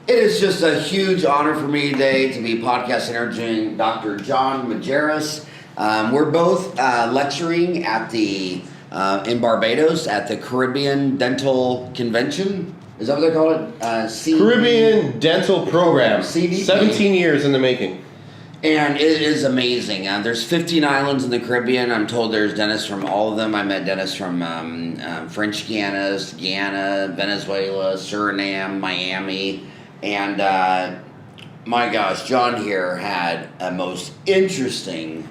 It is just a huge honor for me today to be podcast interviewing Dr. John Maggirias. We're both lecturing at the in Barbados at the Caribbean Dental Convention. Is that what they call it? Caribbean Dental Program. CDP. 17 years in the making. And it is amazing. There's 15 islands in the Caribbean. I'm told there's dentists from all of them. I met dentists from French Guianas, Guyana, Venezuela, Suriname, Miami. And my gosh, John here had a most interesting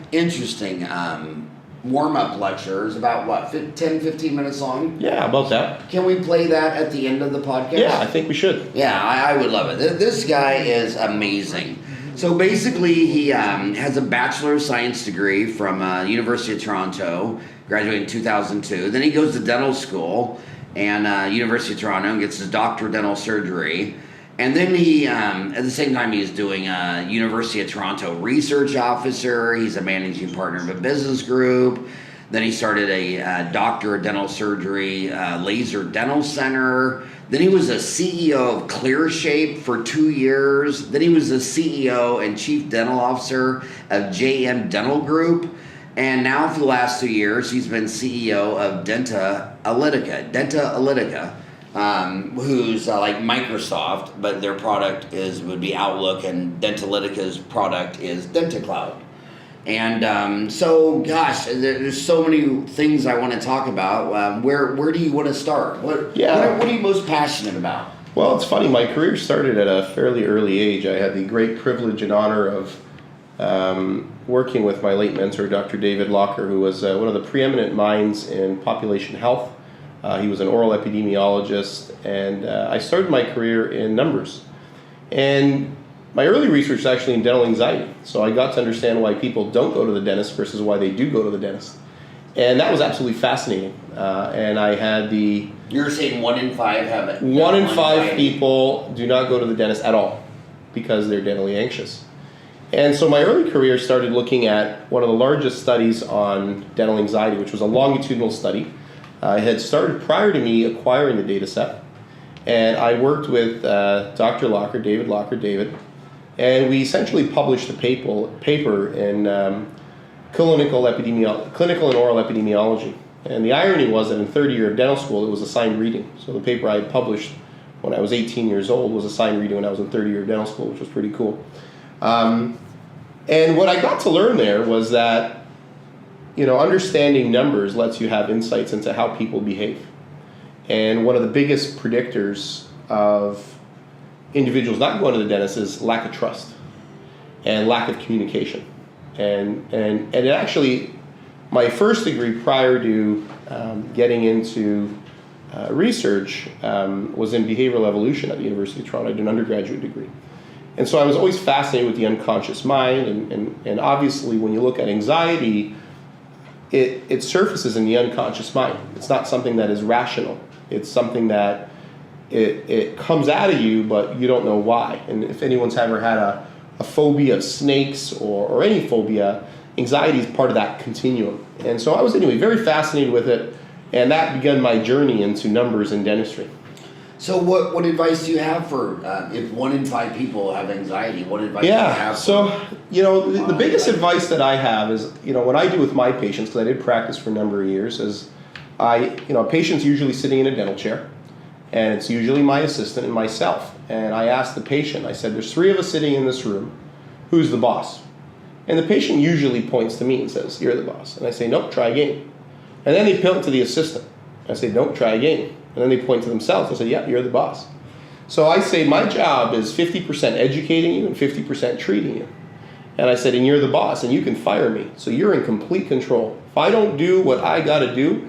warm-up lecture. It was about, what, 10, 15 minutes long? Yeah, about that. Can we play that at the end of the podcast? Yeah, I think we should. Yeah, I would love it. This guy is amazing. So basically, he has a Bachelor of Science degree from University of Toronto, graduated in 2002. Then he goes to dental school and University of Toronto and gets his doctorate of dental surgery. And then he, at the same time, he's doing University of Toronto research officer. He's a managing partner of a business group. Then he started a doctor of dental surgery laser dental center. Then he was a CEO of ClearShape for 2 years. Then he was the CEO and chief dental officer of JM Dental Group. And now for the last 2 years, he's been CEO of Denta Cloud. Who's like Microsoft, but their product would be Outlook, and Dentalytica's product is Denta Cloud. And so, gosh, there's so many things I want to talk about. Where do you want to start? What are you most passionate about? Well, it's funny. My career started at a fairly early age. I had the great privilege and honor of working with my late mentor, Dr. David Locker, who was one of the preeminent minds in population health. He was an oral epidemiologist, and I started my career in numbers. And my early research is actually in dental anxiety, so I got to understand why people don't go to the dentist versus why they do go to the dentist. And that was absolutely fascinating. And I had the... You're saying 1 in 5 have it? 1 in 5 people do not go to the dentist at all because they're dentally anxious. And so my early career started looking at one of the largest studies on dental anxiety, which was a longitudinal study. I had started prior to me acquiring the data set, and I worked with Dr. Locker, David, and we essentially published a paper in clinical and oral epidemiology. And the irony was that in third year of dental school, it was assigned reading. So the paper I had published when I was 18 years old was assigned reading when I was in third year of dental school, which was pretty cool. And what I got to learn there was that understanding numbers lets you have insights into how people behave. And one of the biggest predictors of individuals not going to the dentist is lack of trust and lack of communication. And it actually, my first degree prior to getting into research was in behavioral evolution at the University of Toronto. I did an undergraduate degree. And so I was always fascinated with the unconscious mind. And obviously when you look at anxiety, it surfaces in the unconscious mind. It's not something that is rational. It's something that it comes out of you, but you don't know why. And if anyone's ever had a phobia of snakes or any phobia, anxiety is part of that continuum. And so I was anyway very fascinated with it, and that began my journey into numbers in dentistry. So what advice do you have for if 1 in 5 people have anxiety? What advice do you have? So the biggest advice that I have is what I do with my patients, because I did practice for a number of years, is a patient's usually sitting in a dental chair, and it's usually my assistant and myself. And I asked the patient, I said, there's 3 of us sitting in this room. Who's the boss? And the patient usually points to me and says, you're the boss. And I say, nope, try again. And then they point to the assistant. I say, nope, try again. And then they point to themselves and say, yeah, you're the boss. So I say my job is 50% educating you and 50% treating you. And I said, and you're the boss, and you can fire me. So you're in complete control. If I don't do what I got to do,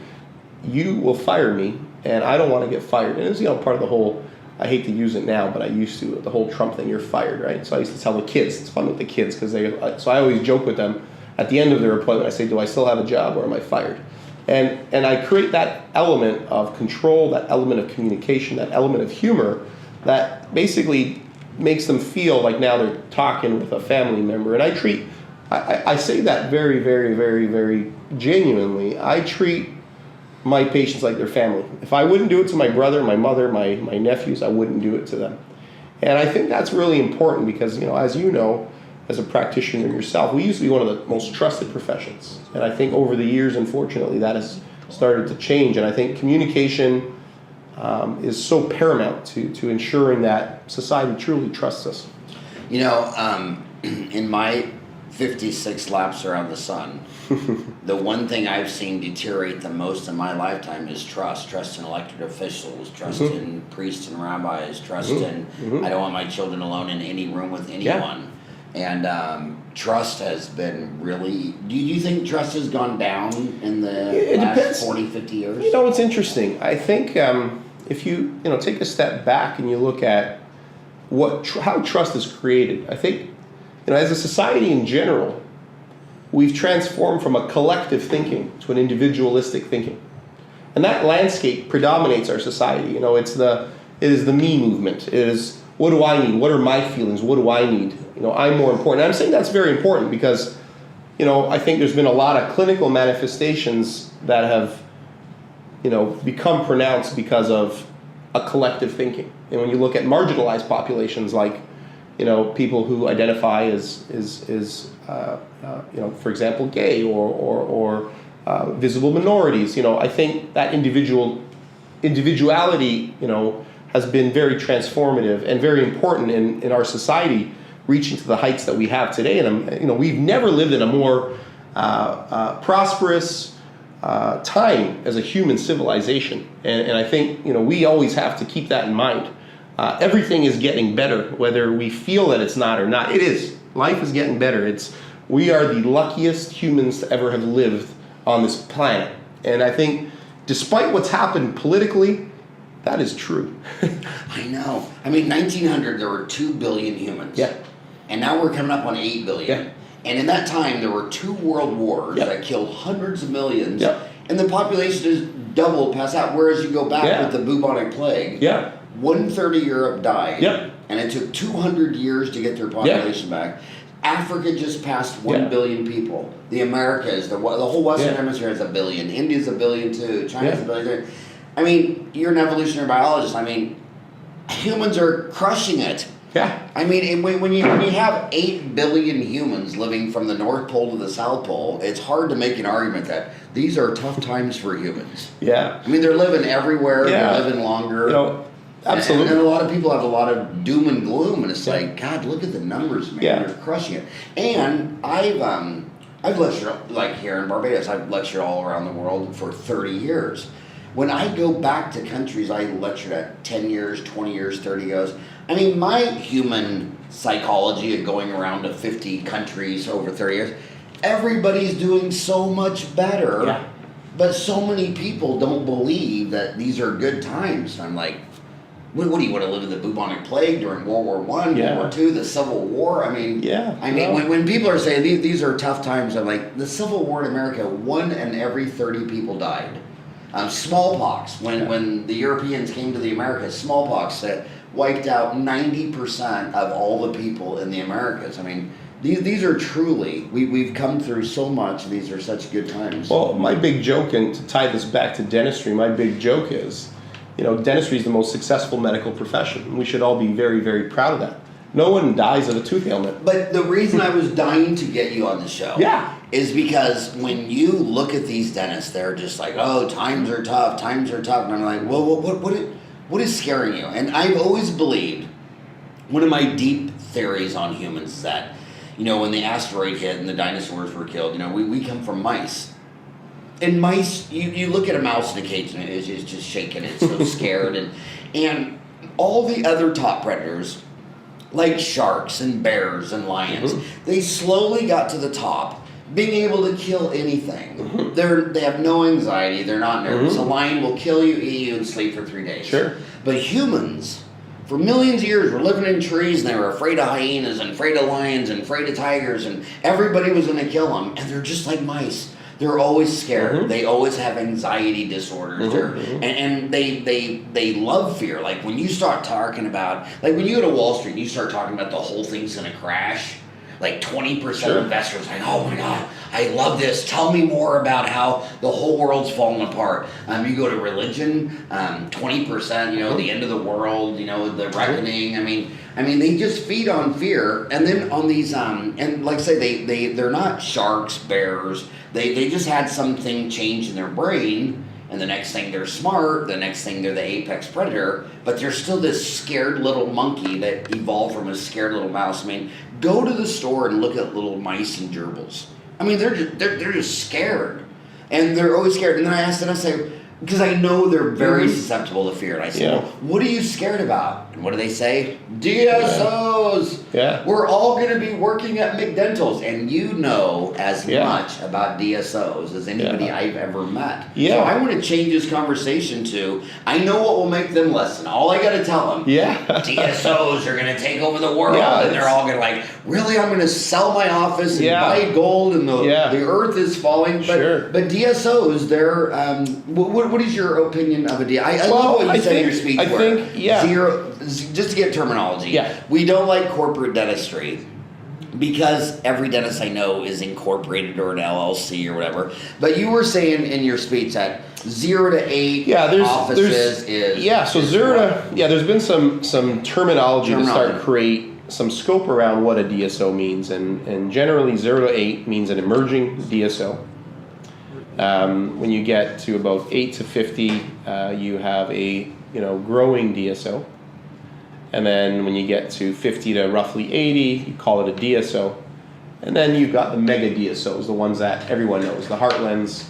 you will fire me, and I don't want to get fired. And it's part of the whole, I hate to use it now, but I used to, the whole Trump thing, you're fired, right? So I used to tell the kids, it's fun with the kids, so I always joke with them at the end of their appointment. I say, do I still have a job or am I fired? And I create that element of control, that element of communication, that element of humor that basically makes them feel like now they're talking with a family member. And I say that very, very, very, very genuinely. I treat my patients like their family. If I wouldn't do it to my brother, my mother, my nephews, I wouldn't do it to them. And I think that's really important because, as you know, as a practitioner yourself, we used to be one of the most trusted professions. And I think over the years, unfortunately, that has started to change. And I think communication is so paramount to ensuring that society truly trusts us. In my 56 laps around the sun, the one thing I've seen deteriorate the most in my lifetime is trust. Trust in elected officials, trust in priests and rabbis, trust in, I don't want my children alone in any room with anyone. And trust has been really, do you think trust has gone down in the last 40, 50 years? It's interesting. I think if you take a step back and you look at how trust is created, I think as a society in general, we've transformed from a collective thinking to an individualistic thinking, and that landscape predominates our society. It is the me movement. It is, what do I need? What are my feelings? What do I need? I'm more important. And I'm saying that's very important because I think there's been a lot of clinical manifestations that have become pronounced because of a collective thinking. And when you look at marginalized populations like people who identify as for example, gay or visible minorities, I think that individuality, has been very transformative and very important in our society, reaching to the heights that we have today. And we've never lived in a more prosperous time as a human civilization. And I think we always have to keep that in mind. Everything is getting better, whether we feel that it's not or not. It is. Life is getting better. We are the luckiest humans to ever have lived on this planet. And I think despite what's happened politically, that is true. I know. 1900, there were 2 billion humans. Yeah. And now we're coming up on 8 billion. Yeah. And in that time, there were 2 world wars that killed hundreds of millions. Yeah. And the population has doubled past that. Whereas you go back with the bubonic plague. Yeah. 1/3 of Europe died. Yep. And it took 200 years to get their population back. Africa just passed 1 billion people. The Americas, the whole Western Hemisphere has 1 billion. India's 1 billion too. China's 1 billion too. You're an evolutionary biologist. Humans are crushing it. Yeah. When you have 8 billion humans living from the North Pole to the South Pole, it's hard to make an argument that these are tough times for humans. Yeah. They're living everywhere. They're living longer. Absolutely. And a lot of people have a lot of doom and gloom, and it's like, God, look at the numbers, man. Yeah. You're crushing it. And I've lectured, like here in Barbados, I've lectured all around the world for 30 years. When I go back to countries I lectured at 10 years, 20 years, 30 years, my human psychology of going around to 50 countries over 30 years, everybody's doing so much better, but so many people don't believe that these are good times. And I'm like, what do you want to live in the bubonic plague during World War I, World War II, the Civil War? When people are saying these are tough times, I'm like, the Civil War in America, 1 in every 30 people died. Smallpox, when the Europeans came to the Americas, smallpox that wiped out 90% of all the people in the Americas. These are truly, we've come through so much, these are such good times. Well, my big joke, and to tie this back to dentistry, my big joke is, dentistry is the most successful medical profession. We should all be very, very proud of that. No one dies of a tooth ailment. But the reason I was dying to get you on the show is because when you look at these dentists, they're just like, oh, times are tough. And I'm like, well, what is scaring you? And I've always believed, one of my deep theories on humans is that, when the asteroid hit and the dinosaurs were killed, we come from mice. And mice, you look at a mouse in a cage and it's just shaking, it's so scared. And all the other top predators, like sharks and bears and lions, they slowly got to the top, being able to kill anything. They have no anxiety, they're not nervous. A lion will kill you, eat you, and sleep for 3 days. Sure. But humans, for millions of years, were living in trees, and they were afraid of hyenas, and afraid of lions, and afraid of tigers, and everybody was going to kill them. And they're just like mice. They're always scared. They always have anxiety disorders. And they love fear. Like when you start talking about, like when you go to Wall Street and you start talking about the whole thing's going to crash, like 20% of investors like, oh my God, I love this. Tell me more about how the whole world's falling apart. You go to religion, 20%, you know, the end of the world, you know, the reckoning. I mean, they just feed on fear. And then on these, and like I say, they're not sharks, bears. They just had something change in their brain. And the next thing they're smart, the next thing they're the apex predator, but they're still this scared little monkey that evolved from a scared little mouse. I mean, go to the store and look at little mice and gerbils. I mean, they're just scared, and they're always scared. And then I asked them, I say, because I know they're very susceptible to fear. And I said, well, what are you scared about? And what do they say? DSOs. Yeah. We're all going to be working at McDentals. And you know as much about DSOs as anybody I've ever met. Yeah. So I want to change this conversation to, I know what will make them listen. All I got to tell them, DSOs are going to take over the world. And they're all going to like, really, I'm going to sell my office and buy gold and the earth is falling. But DSOs, they're, what is your opinion of a DSO? I love what you said in your speech. Zero, just to get terminology. We don't like corporate dentistry because every dentist I know is incorporated or an LLC or whatever. But you were saying in your speech that 0 to 8 offices is... So 0 to... Yeah, there's been some terminology to start to create some scope around what a DSO means. And generally 0 to 8 means an emerging DSO. When you get to about 8 to 50, you have a growing DSO. And then when you get to 50 to roughly 80, you call it a DSO. And then you've got the mega DSOs, the ones that everyone knows, the Heartlands,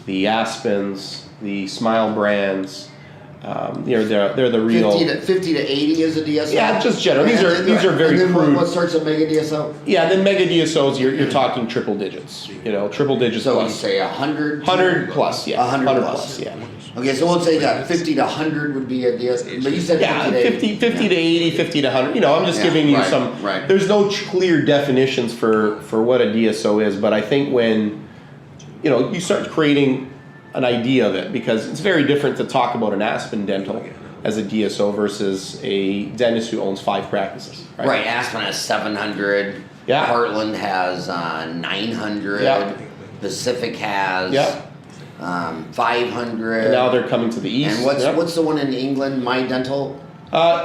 the Aspens, the Smile brands. They're the real 50 to 80 is a DSO. Yeah, just general. These are very crude. What starts a mega DSO? Yeah, then mega DSOs you're talking triple digits. Triple digits. So plus. you say 100. 100 plus, yeah. 100 plus. Yeah. Okay, so we'll say that 50 to 100 would be a DSO. But you said 50 to 80, 50 to 100. I'm just giving you some. Right. There's no clear definitions for what a DSO is, but I think when you start creating an idea of it, because it's very different to talk about an Aspen Dental as a DSO versus a dentist who owns 5 practices. Right. Aspen has 700. Yeah. Heartland has 900. Yeah. Pacific has 500. And now they're coming to the east. And what's the one in England? My Dental.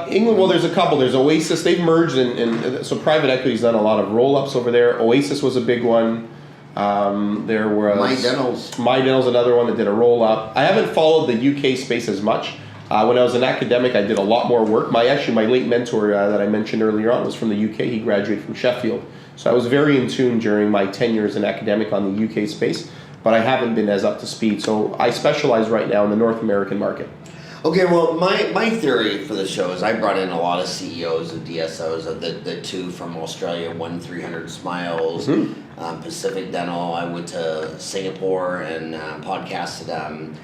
England, well, there's a couple. There's Oasis. They've merged, and so private equity's done a lot of roll-ups over there. Oasis was a big one. There was My Dental's another one that did a roll-up. I haven't followed the UK space as much. When I was an academic, I did a lot more work. My late mentor that I mentioned earlier on was from the UK. He graduated from Sheffield. So I was very in tune during my 10 years as an academic on the UK space, but I haven't been as up to speed. So I specialize right now in the North American market. Okay, well, my theory for the show is I brought in a lot of CEOs of DSOs, of the 2 from Australia, 1-300 Smiles, Pacific Dental. I went to Singapore and podcasted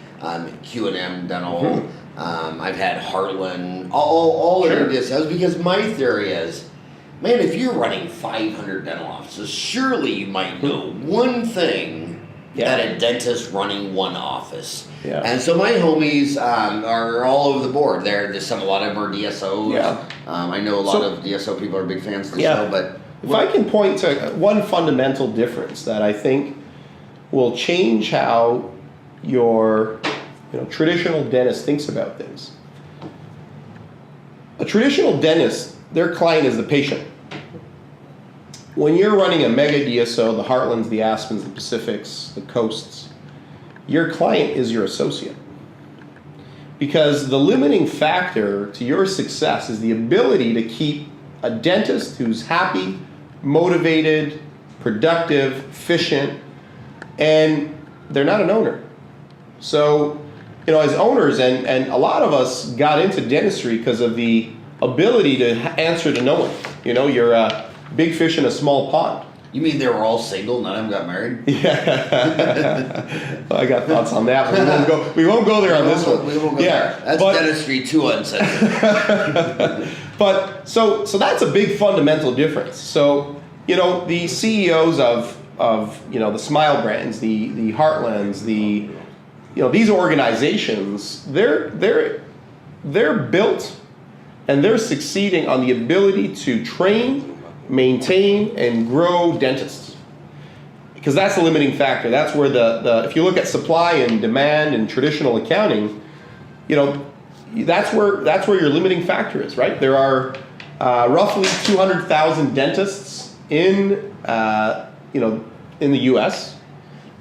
Q&M Dental. I've had Heartland, all of the DSOs, because my theory is, man, if you're running 500 dental offices, surely you might know one thing that a dentist running one office. Yeah. And so my homies are all over the board. There's a lot of them are DSOs. Yeah. I know a lot of DSO people are big fans of the show. But if I can point to one fundamental difference that I think will change how your traditional dentist thinks about things. A traditional dentist, their client is the patient. When you're running a mega DSO, the Heartlands, the Aspens, the Pacifics, the Coasts, your client is your associate. Because the limiting factor to your success is the ability to keep a dentist who's happy, motivated, productive, efficient, and they're not an owner. So, as owners, and a lot of us got into dentistry because of the ability to answer to no one. You're a big fish in a small pond. You mean they were all single, none of them got married? Yeah. Well, I got thoughts on that, but we won't go there on this one. We won't go there. That's Dentistry Uncensored. But so that's a big fundamental difference. So, the CEOs of the Smile brands, the Heartlands, these organizations, they're built and they're succeeding on the ability to train maintain and grow dentists. Because that's the limiting factor. That's where the if you look at supply and demand and traditional accounting, you know, that's where your limiting factor is, right? There are roughly 200,000 dentists in in the U.S.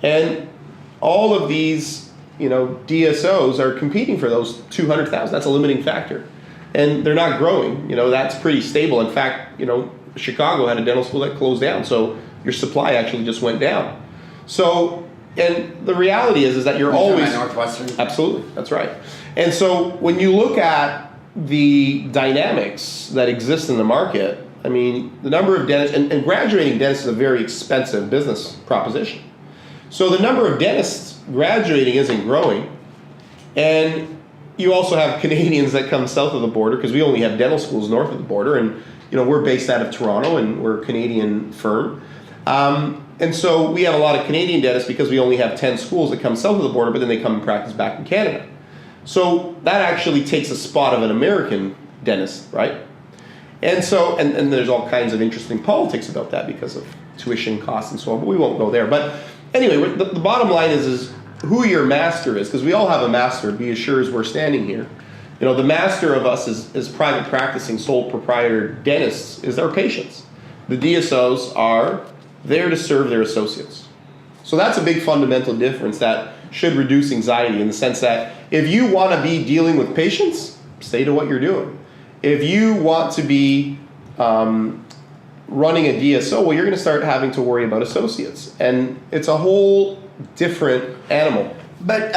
and all of these DSOs are competing for those 200,000. That's a limiting factor, and they're not growing. That's pretty stable. In fact, Chicago had a dental school that closed down, so your supply actually just went down. So, and the reality is that you're always Northwestern. Absolutely, that's right. And so when you look at the dynamics that exist in the market, I mean, the number of dentists, and graduating dentists is a very expensive business proposition. So the number of dentists graduating isn't growing. And you also have Canadians that come south of the border, because we only have dental schools north of the border. And, we're based out of Toronto, and we're a Canadian firm. And so we have a lot of Canadian dentists because we only have 10 schools that come south of the border, but then they come and practice back in Canada. So that actually takes a spot of an American dentist, right? And so, and there's all kinds of interesting politics about that because of tuition costs and so on, but we won't go there. But anyway, the bottom line is who your master is, because we all have a master, be as sure as we're standing here. The master of us is private practicing sole proprietor dentists is our patients. The DSOs are there to serve their associates. So that's a big fundamental difference that should reduce anxiety, in the sense that if you want to be dealing with patients, stay to what you're doing. If you want to be running a DSO, well, you're going to start having to worry about associates. And it's a whole different animal. But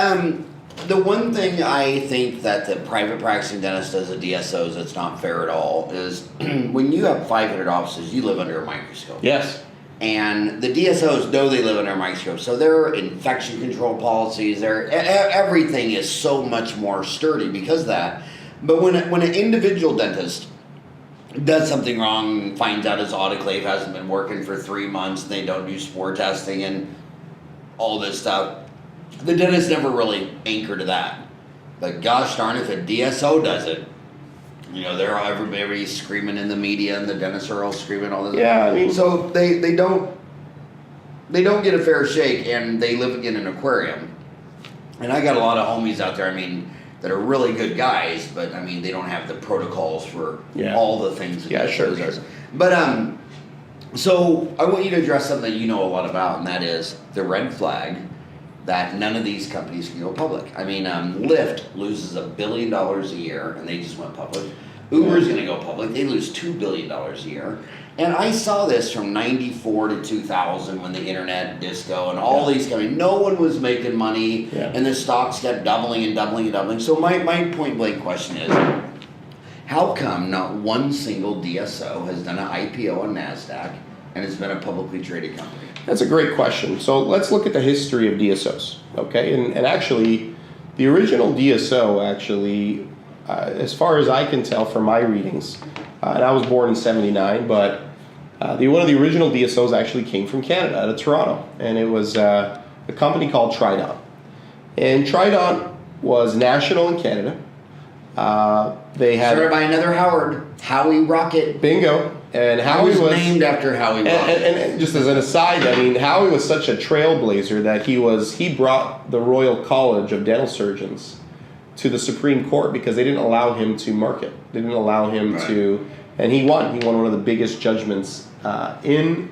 the one thing I think that the private practicing dentist does at DSOs that's not fair at all is when you have 500 offices, you live under a microscope. Yes. And the DSOs know they live under a microscope. So their infection control policies, everything is so much more sturdy because of that. But when an individual dentist does something wrong, finds out his autoclave hasn't been working for 3 months, and they don't do spore testing and all this stuff, the dentist never really anchored to that. But gosh darn, if a DSO does it, everybody's screaming in the media, and the dentists are all screaming all this. Yeah, I mean, so they don't get a fair shake, and they live in an aquarium. And I got a lot of homies out there, that are really good guys, but they don't have the protocols for all the things that sure. But so I want you to address something that you know a lot about, and that is the red flag that none of these companies can go public. Lyft loses $1 billion a year, and they just went public. Uber's going to go public. They lose $2 billion a year. And I saw this from 94 to 2000 when the internet, disco, and all these companies, no one was making money, and the stocks kept doubling and doubling and doubling. So my point blank question is, how come not one single DSO has done an IPO on NASDAQ and has been a publicly traded company? That's a great question. So let's look at the history of DSOs, okay? And actually, the original DSO, as far as I can tell from my readings, and I was born in 79, but one of the original DSOs actually came from Canada, out of Toronto, and it was a company called Trident. And Trident was national in Canada. They had started by another Howard, Howie Rocket. Bingo. And Howie was named after Howie Rocket. And just as an aside, Howie was such a trailblazer that he brought the Royal College of Dental Surgeons to the Supreme Court because they didn't allow him to market. They didn't allow him to, and he won. He won one of the biggest judgments in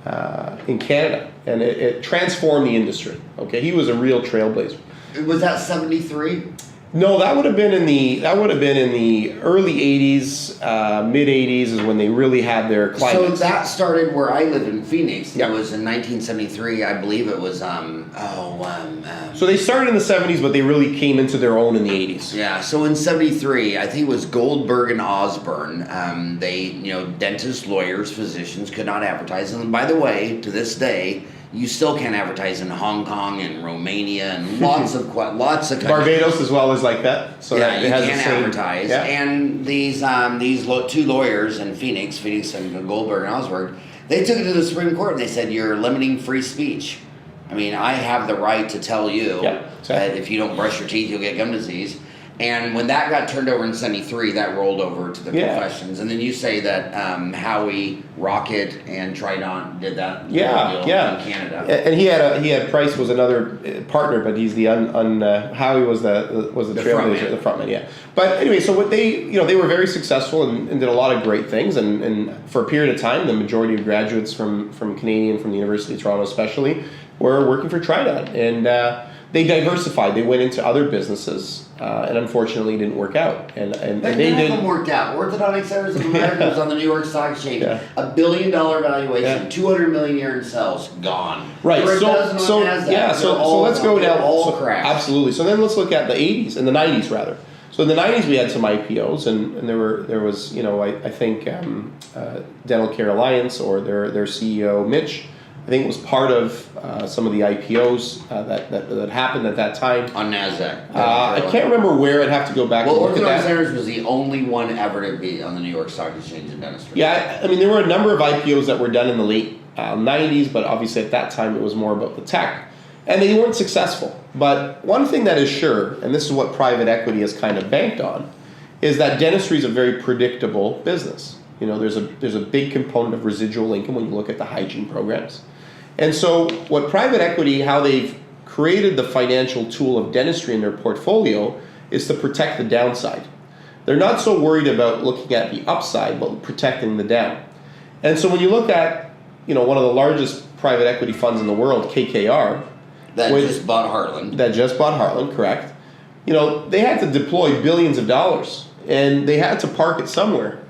Canada, and it transformed the industry. Okay, he was a real trailblazer. Was that 73? No, that would have been in the early 80s, mid 80s is when they really had their climax. So that started where I live in Phoenix. It was in 1973, I believe it was. So they started in the 70s, but they really came into their own in the 80s. Yeah. So in 73, I think it was Goldberg and Osborne. Dentists, lawyers, physicians could not advertise. And by the way, to this day, you still can't advertise in Hong Kong and Romania and lots of countries. Barbados as well is like that. So yeah, that you has can't the same, advertise. Yeah. And these two lawyers in Phoenix and Goldberg and Osborne, they took it to the Supreme Court and they said, you're limiting free speech. I have the right to tell you that if you don't brush your teeth, you'll get gum disease. And when that got turned over in 73, that rolled over to the Yeah. professions. And then you say that Howie, Rocket, and Trident did that deal in Canada. And he had Price was another partner, but he's the Howie was the trailblazer, the frontman, yeah. But anyway, so what they were very successful and did a lot of great things. And for a period of time, the majority of graduates from Canadian, from the University of Toronto especially, were working for Trident. And they diversified. They went into other businesses, and unfortunately, didn't work out. And they did. None of them worked out. Orthodontic Centers of America was on the New York Stock Exchange. $1 billion valuation, 200 million a year in sales, gone. Right. So let's go down. All crashed. Absolutely. So then let's look at the 80s and the 90s rather. So in the 90s we had some IPOs, and there was I think Dental Care Alliance, or their CEO Mitch, I think it was part of some of the IPOs that happened at that time. On NASDAQ. I can't remember where. I'd have to go back and look at that. Orthodontic Centers was the only one ever to be on the New York Stock Exchange in dentistry. Yeah, I mean, there were a number of IPOs that were done in the late 90s, but obviously at that time it was more about the tech. And they weren't successful. But one thing that is sure, and this is what private equity has kind of banked on, is that dentistry is a very predictable business. There's a big component of residual income when you look at the hygiene programs. And so what private equity, how they've created the financial tool of dentistry in their portfolio, is to protect the downside. They're not so worried about looking at the upside, but protecting the down. And so when you look at, one of the largest private equity funds in the world, KKR, that just bought Heartland, correct. They had to deploy billions of dollars, and they had to park it somewhere.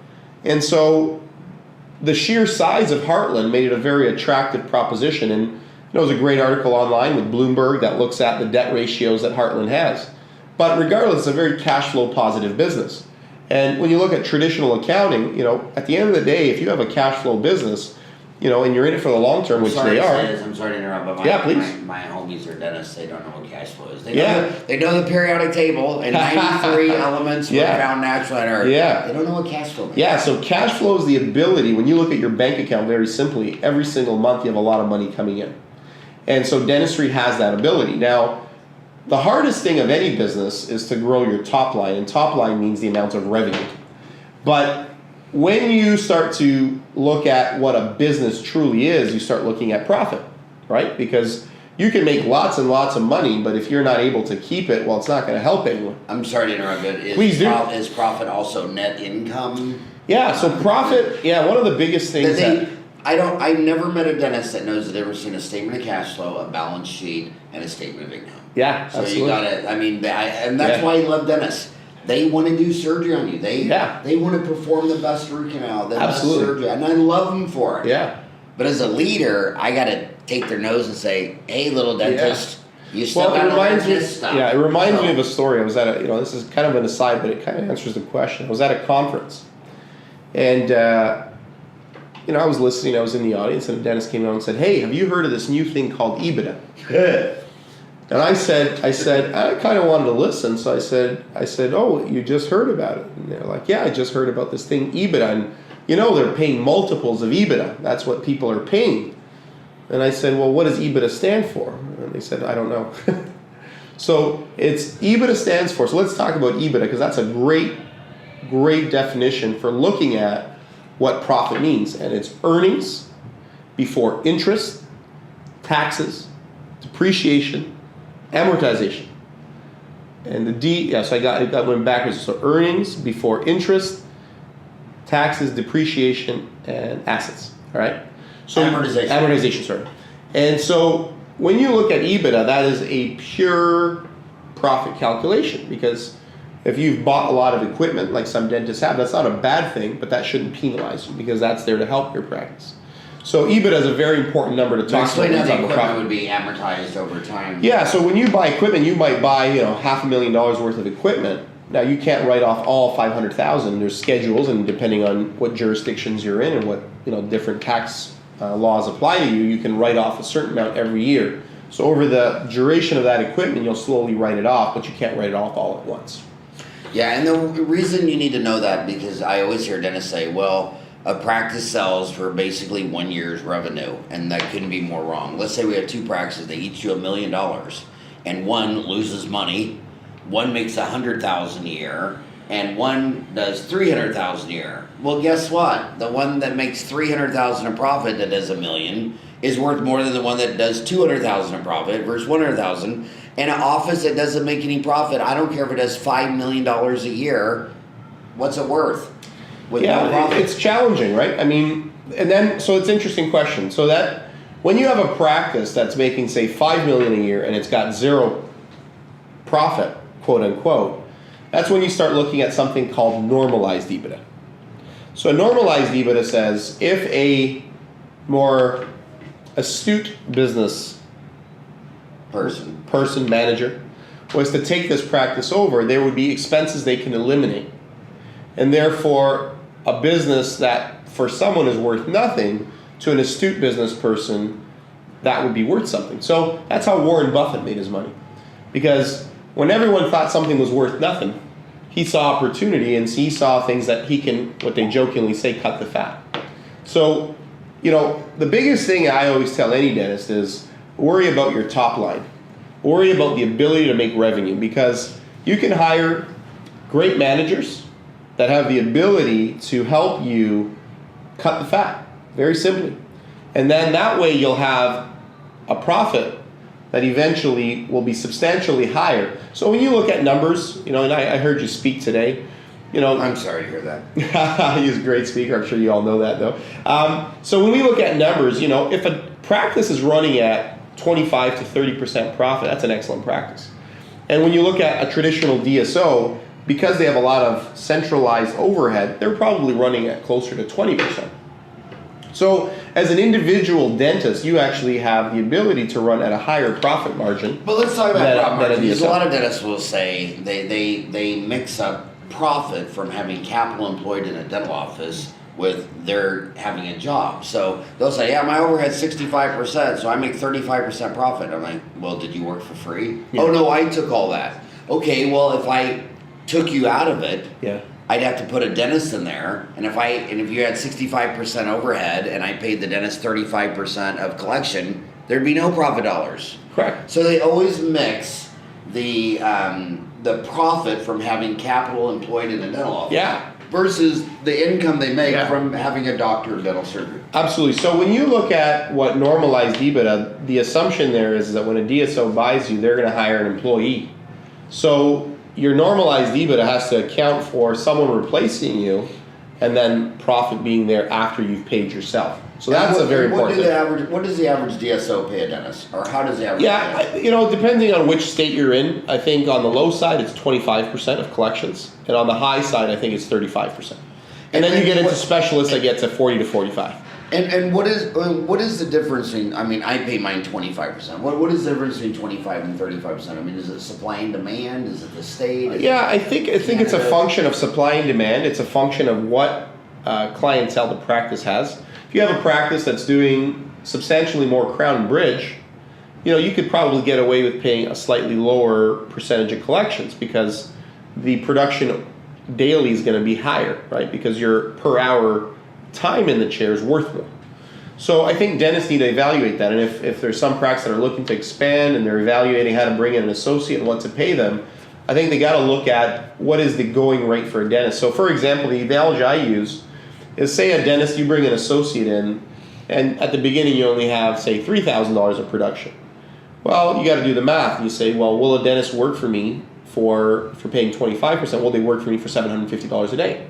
And so the sheer size of Heartland made it a very attractive proposition. And there was a great article online with Bloomberg that looks at the debt ratios that Heartland has. But regardless, it's a very cash flow positive business. And when you look at traditional accounting, at the end of the day, if you have a cash flow business, and you're in it for the long term, which they are. I'm sorry to interrupt, but my homies are dentists. They don't know what cash flow is. They know the periodic table, and 93 elements were found naturally on Earth. Yeah. They don't know what cash flow is. Yeah, so cash flow is the ability, when you look at your bank account very simply, every single month you have a lot of money coming in. And so dentistry has that ability. Now, the hardest thing of any business is to grow your top line, and top line means the amount of revenue. But when you start to look at what a business truly is, you start looking at profit, right? Because you can make lots and lots of money, but if you're not able to keep it, well, it's not going to help anyone. I'm sorry to interrupt, but is profit also net income? Yeah, so profit, one of the biggest things I've never met a dentist that knows that they've ever seen a statement of cash flow, a balance sheet, and a statement of income. Yeah, so absolutely. You got it. I mean, and that's why I love dentists. They want to do surgery on you. They want to perform the best root canal, the best surgery, and I love them for it. Yeah. But as a leader, I got to take their nose and say, "Hey, little dentist, you still got to learn this stuff." Yeah, it reminds me of a story. I was at this is kind of an aside, but it kind of answers the question. I was at a conference, and I was listening. I was in the audience, and a dentist came out and said, "Hey, have you heard of this new thing called EBITDA?" And I said, I kind of wanted to listen, so I said, "Oh, you just heard about it?" And they're like, "Yeah, I just heard about this thing, EBITDA, and they're paying multiples of EBITDA. That's what people are paying." And I said, "Well, what does EBITDA stand for?" And they said, "I don't know." So EBITDA stands for. So let's talk about EBITDA, because that's a great definition for looking at what profit means, and it's earnings before interest, taxes, depreciation, amortization. And the so I got went backwards. So earnings before interest, taxes, depreciation, and assets. All right. So amortization, sorry. And so when you look at EBITDA, that is a pure profit calculation, because if you've bought a lot of equipment, like some dentists have, that's not a bad thing, but that shouldn't penalize you, because that's there to help your practice. So EBITDA is a very important number to talk about. Explain how the equipment would be amortized over time. Yeah, so when you buy equipment, you might buy $500,000 worth of equipment. Now you can't write off all $500,000. There's schedules, and depending on what jurisdictions you're in and what different tax laws apply to you, you can write off a certain amount every year. So over the duration of that equipment, you'll slowly write it off, but you can't write it off all at once. Yeah, and the reason you need to know that, because I always hear dentists say, well, a practice sells for basically 1 year's revenue, and that couldn't be more wrong. Let's say we have two practices, they each do $1 million, and one loses money, one makes 100,000 a year, and one does 300,000 a year. Well, guess what? The one that makes 300,000 in profit that does $1 million is worth more than the one that does 200,000 in profit versus 100,000. And an office that doesn't make any profit, I don't care if it does $5 million a year, what's it worth? With no profit? It's challenging, right? I mean, and then, so it's an interesting question. So that when you have a practice that's making, say, $5 million a year and it's got zero profit, quote unquote, that's when you start looking at something called normalized EBITDA. So a normalized EBITDA says if a more astute business person, manager, was to take this practice over, there would be expenses they can eliminate. And therefore, a business that for someone is worth nothing, to an astute business person, that would be worth something. So that's how Warren Buffett made his money. Because when everyone thought something was worth nothing, he saw opportunity and he saw things that he can, what they jokingly say, cut the fat. So, the biggest thing I always tell any dentist is worry about your top line. Worry about the ability to make revenue, because you can hire great managers that have the ability to help you cut the fat, very simply. And then that way you'll have a profit that eventually will be substantially higher. So when you look at numbers, and I heard you speak today, I'm sorry to hear that. He's a great speaker. I'm sure you all know that, though. So when we look at numbers, if a practice is running at 25 to 30% profit, that's an excellent practice. And when you look at a traditional DSO, because they have a lot of centralized overhead, they're probably running at closer to 20%. So as an individual dentist, you actually have the ability to run at a higher profit margin. But let's talk about profit margin, because a lot of dentists will say they mix up profit from having capital employed in a dental office with their having a job. So they'll say, yeah, my overhead's 65%, so I make 35% profit. I'm like, well, did you work for free? Yeah. Oh, no, I took all that. Okay, well, if I took you out of it, I'd have to put a dentist in there. And if you had 65% overhead and I paid the dentist 35% of collection, there'd be no profit dollars. Correct. So they always mix the profit from having capital employed in a dental office versus the income they make from having a doctor of dental surgery. Absolutely. So when you look at what normalized EBITDA, the assumption there is that when a DSO buys you, they're going to hire an employee. So your normalized EBITDA has to account for someone replacing you and then profit being there after you've paid yourself. So that's a very important thing. What does the average DSO pay a dentist? Or how does the average depending on which state you're in, I think on the low side it's 25% of collections. And on the high side, I think it's 35%. And then you get into specialists that get to 40 to 45. And what is the difference in, I pay mine 25%. What is the difference between 25 and 35%? Is it supply and demand? Is it the state? I think it's a function of supply and demand. It's a function of what clientele the practice has. If you have a practice that's doing substantially more crown and bridge, you could probably get away with paying a slightly lower percentage of collections because the production daily is going to be higher, right? Because your per hour time in the chair is worth more. So I think dentists need to evaluate that. And if there's some practices that are looking to expand and they're evaluating how to bring in an associate and what to pay them, I think they got to look at what is the going rate for a dentist. So for example, the analogy I use is, say a dentist, you bring an associate in, and at the beginning you only have, say, $3,000 of production. Well, you got to do the math. You say, well, will a dentist work for me for paying 25%? Will they work for me for $750 a day?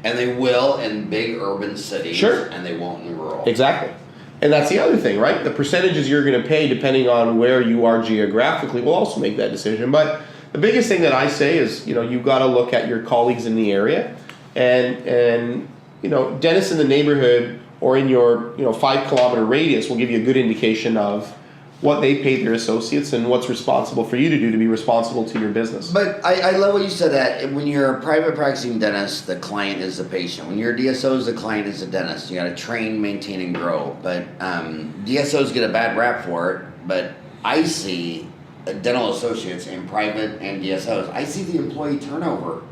And they will in big urban cities, sure, and they won't in rural. Exactly. And that's the other thing, right? The percentages you're going to pay depending on where you are geographically will also make that decision. But the biggest thing that I say is, you've got to look at your colleagues in the area. And dentists in the neighborhood or in your 5 kilometer radius will give you a good indication of what they pay their associates and what's responsible for you to do to be responsible to your business. But I love what you said, that when you're a private practicing dentist, the client is the patient. When you're DSOs, the client is the dentist. You got to train, maintain, and grow. But DSOs get a bad rap for it. But I see dental associates in private and DSOs. I see the employee turnover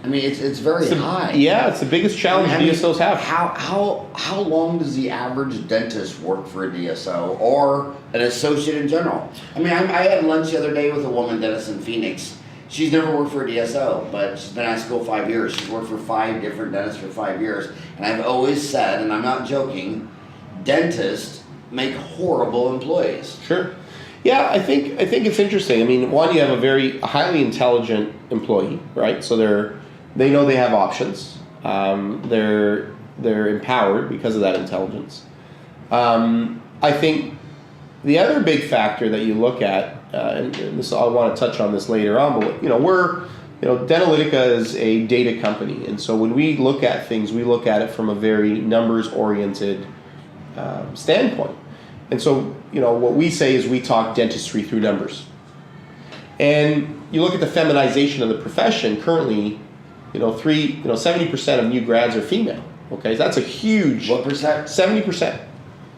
I mean, it's very high. Yeah, it's the biggest challenge DSOs have. How long does the average dentist work for a DSO or an associate in general? I mean, I had lunch the other day with a woman dentist in Phoenix. She's never worked for a DSO, but she's been out of school 5 years. She's worked for 5 different dentists for 5 years. And I've always said, and I'm not joking, dentists make horrible employees. Sure. Yeah, I think it's interesting. I mean, one, you have a very highly intelligent employee, right? So they know they have options. They're empowered because of that intelligence. I think the other big factor that you look at, and this I want to touch on this later on, but Dentalytica is a data company, and so when we look at things, we look at it from a very numbers-oriented standpoint. And so, what we say is we talk dentistry through numbers. And you look at the feminization of the profession currently, 70% of new grads are female. Okay, so that's a huge. What percent? 70%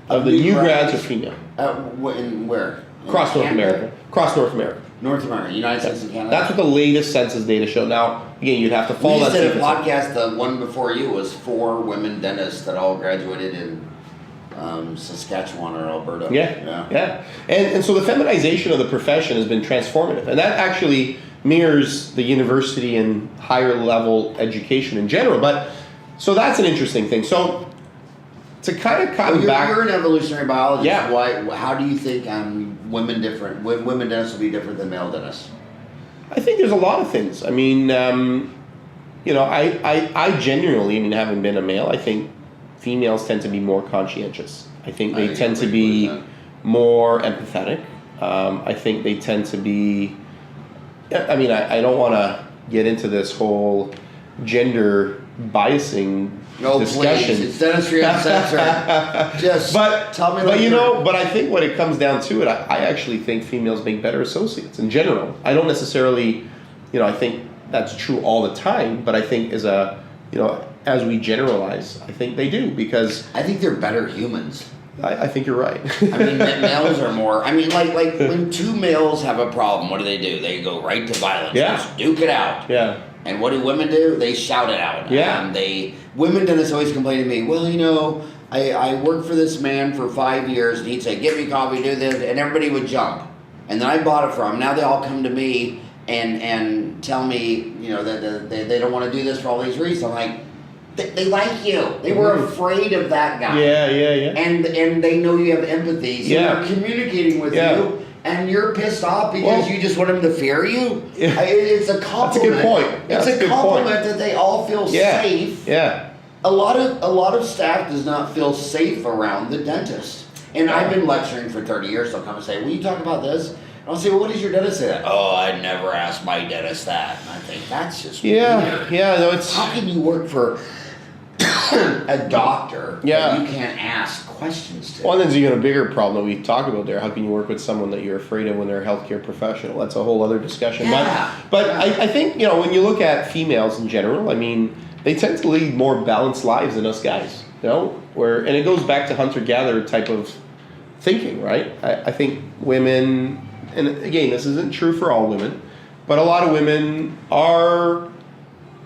of the new grads are female. Where? Across North America. Across North America. North America, United States and Canada. That's what the latest census data show. Now, again, you'd have to follow that. We just did a podcast. The one before you was 4 women dentists that all graduated in Saskatchewan or Alberta. Yeah. And so the feminization of the profession has been transformative, and that actually mirrors the university and higher level education in general. But so that's an interesting thing. So to kind of come back, you're an evolutionary biologist. Yeah. Why? How do you think women dentists will be different than male dentists? I think there's a lot of things. I mean, I genuinely, having been a male, I think females tend to be more conscientious. I think they tend to be more empathetic. I think they tend to be. I don't want to get into this whole gender biasing discussion. Please. It's Dentistry Uncensored. Tell me. But I think when it comes down to it, I actually think females make better associates in general. I don't necessarily, I think that's true all the time, but I think as we generalize, I think they do, because I think they're better humans. I think you're right. Males are more. Like when 2 males have a problem, what do? They go right to violence. Yeah. Just duke it out. Yeah. And what do women do? They shout it out. Yeah. Women dentists always complain to me, well, I worked for this man for 5 years, and he'd say, get me coffee, do this, and everybody would jump. And then I bought it from him. Now they all come to me and tell me, that they don't want to do this for all these reasons. I'm like, they like you. They were afraid of that guy. Yeah. And they know you have empathy, so they're communicating with you. And you're pissed off because you just want them to fear you? Yeah. It's a compliment. That's a good point. It's a compliment that they all feel safe. Yeah. A lot of staff does not feel safe around the dentist. And I've been lecturing for 30 years. They'll come and say, will you talk about this? And I'll say, well, what does your dentist say that? Oh, I never asked my dentist that. And I think, that's just weird. Yeah. No, it's... How can you work for a doctor that you can't ask questions to? Well, and then you got a bigger problem that we talk about there. How can you work with someone that you're afraid of when they're a healthcare professional? That's a whole other discussion. But I think, when you look at females in general, they tend to lead more balanced lives than us guys. And it goes back to hunter-gatherer type of thinking, right? I think women, and again, this isn't true for all women, but a lot of women are,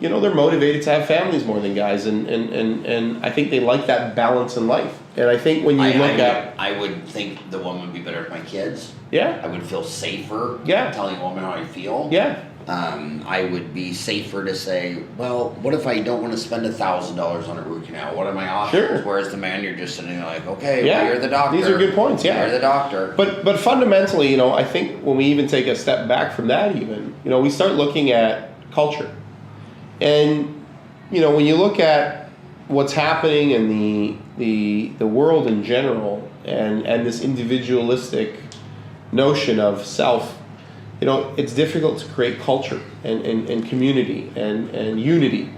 they're motivated to have families more than guys, and I think they like that balance in life. And I think when you I would think the woman would be better with my kids. Yeah. I would feel safer telling a woman how I feel. Yeah. I would be safer to say, well, what if I don't want to spend $1,000 on a root canal? What are my options? Sure. Whereas the man, you're just sitting there like, okay, well, you're the doctor. These are good points, You're the doctor. But fundamentally, I think when we even take a step back from that even, we start looking at culture. And, when you look at what's happening in the world in general and this individualistic notion of self, it's difficult to create culture and community and unity.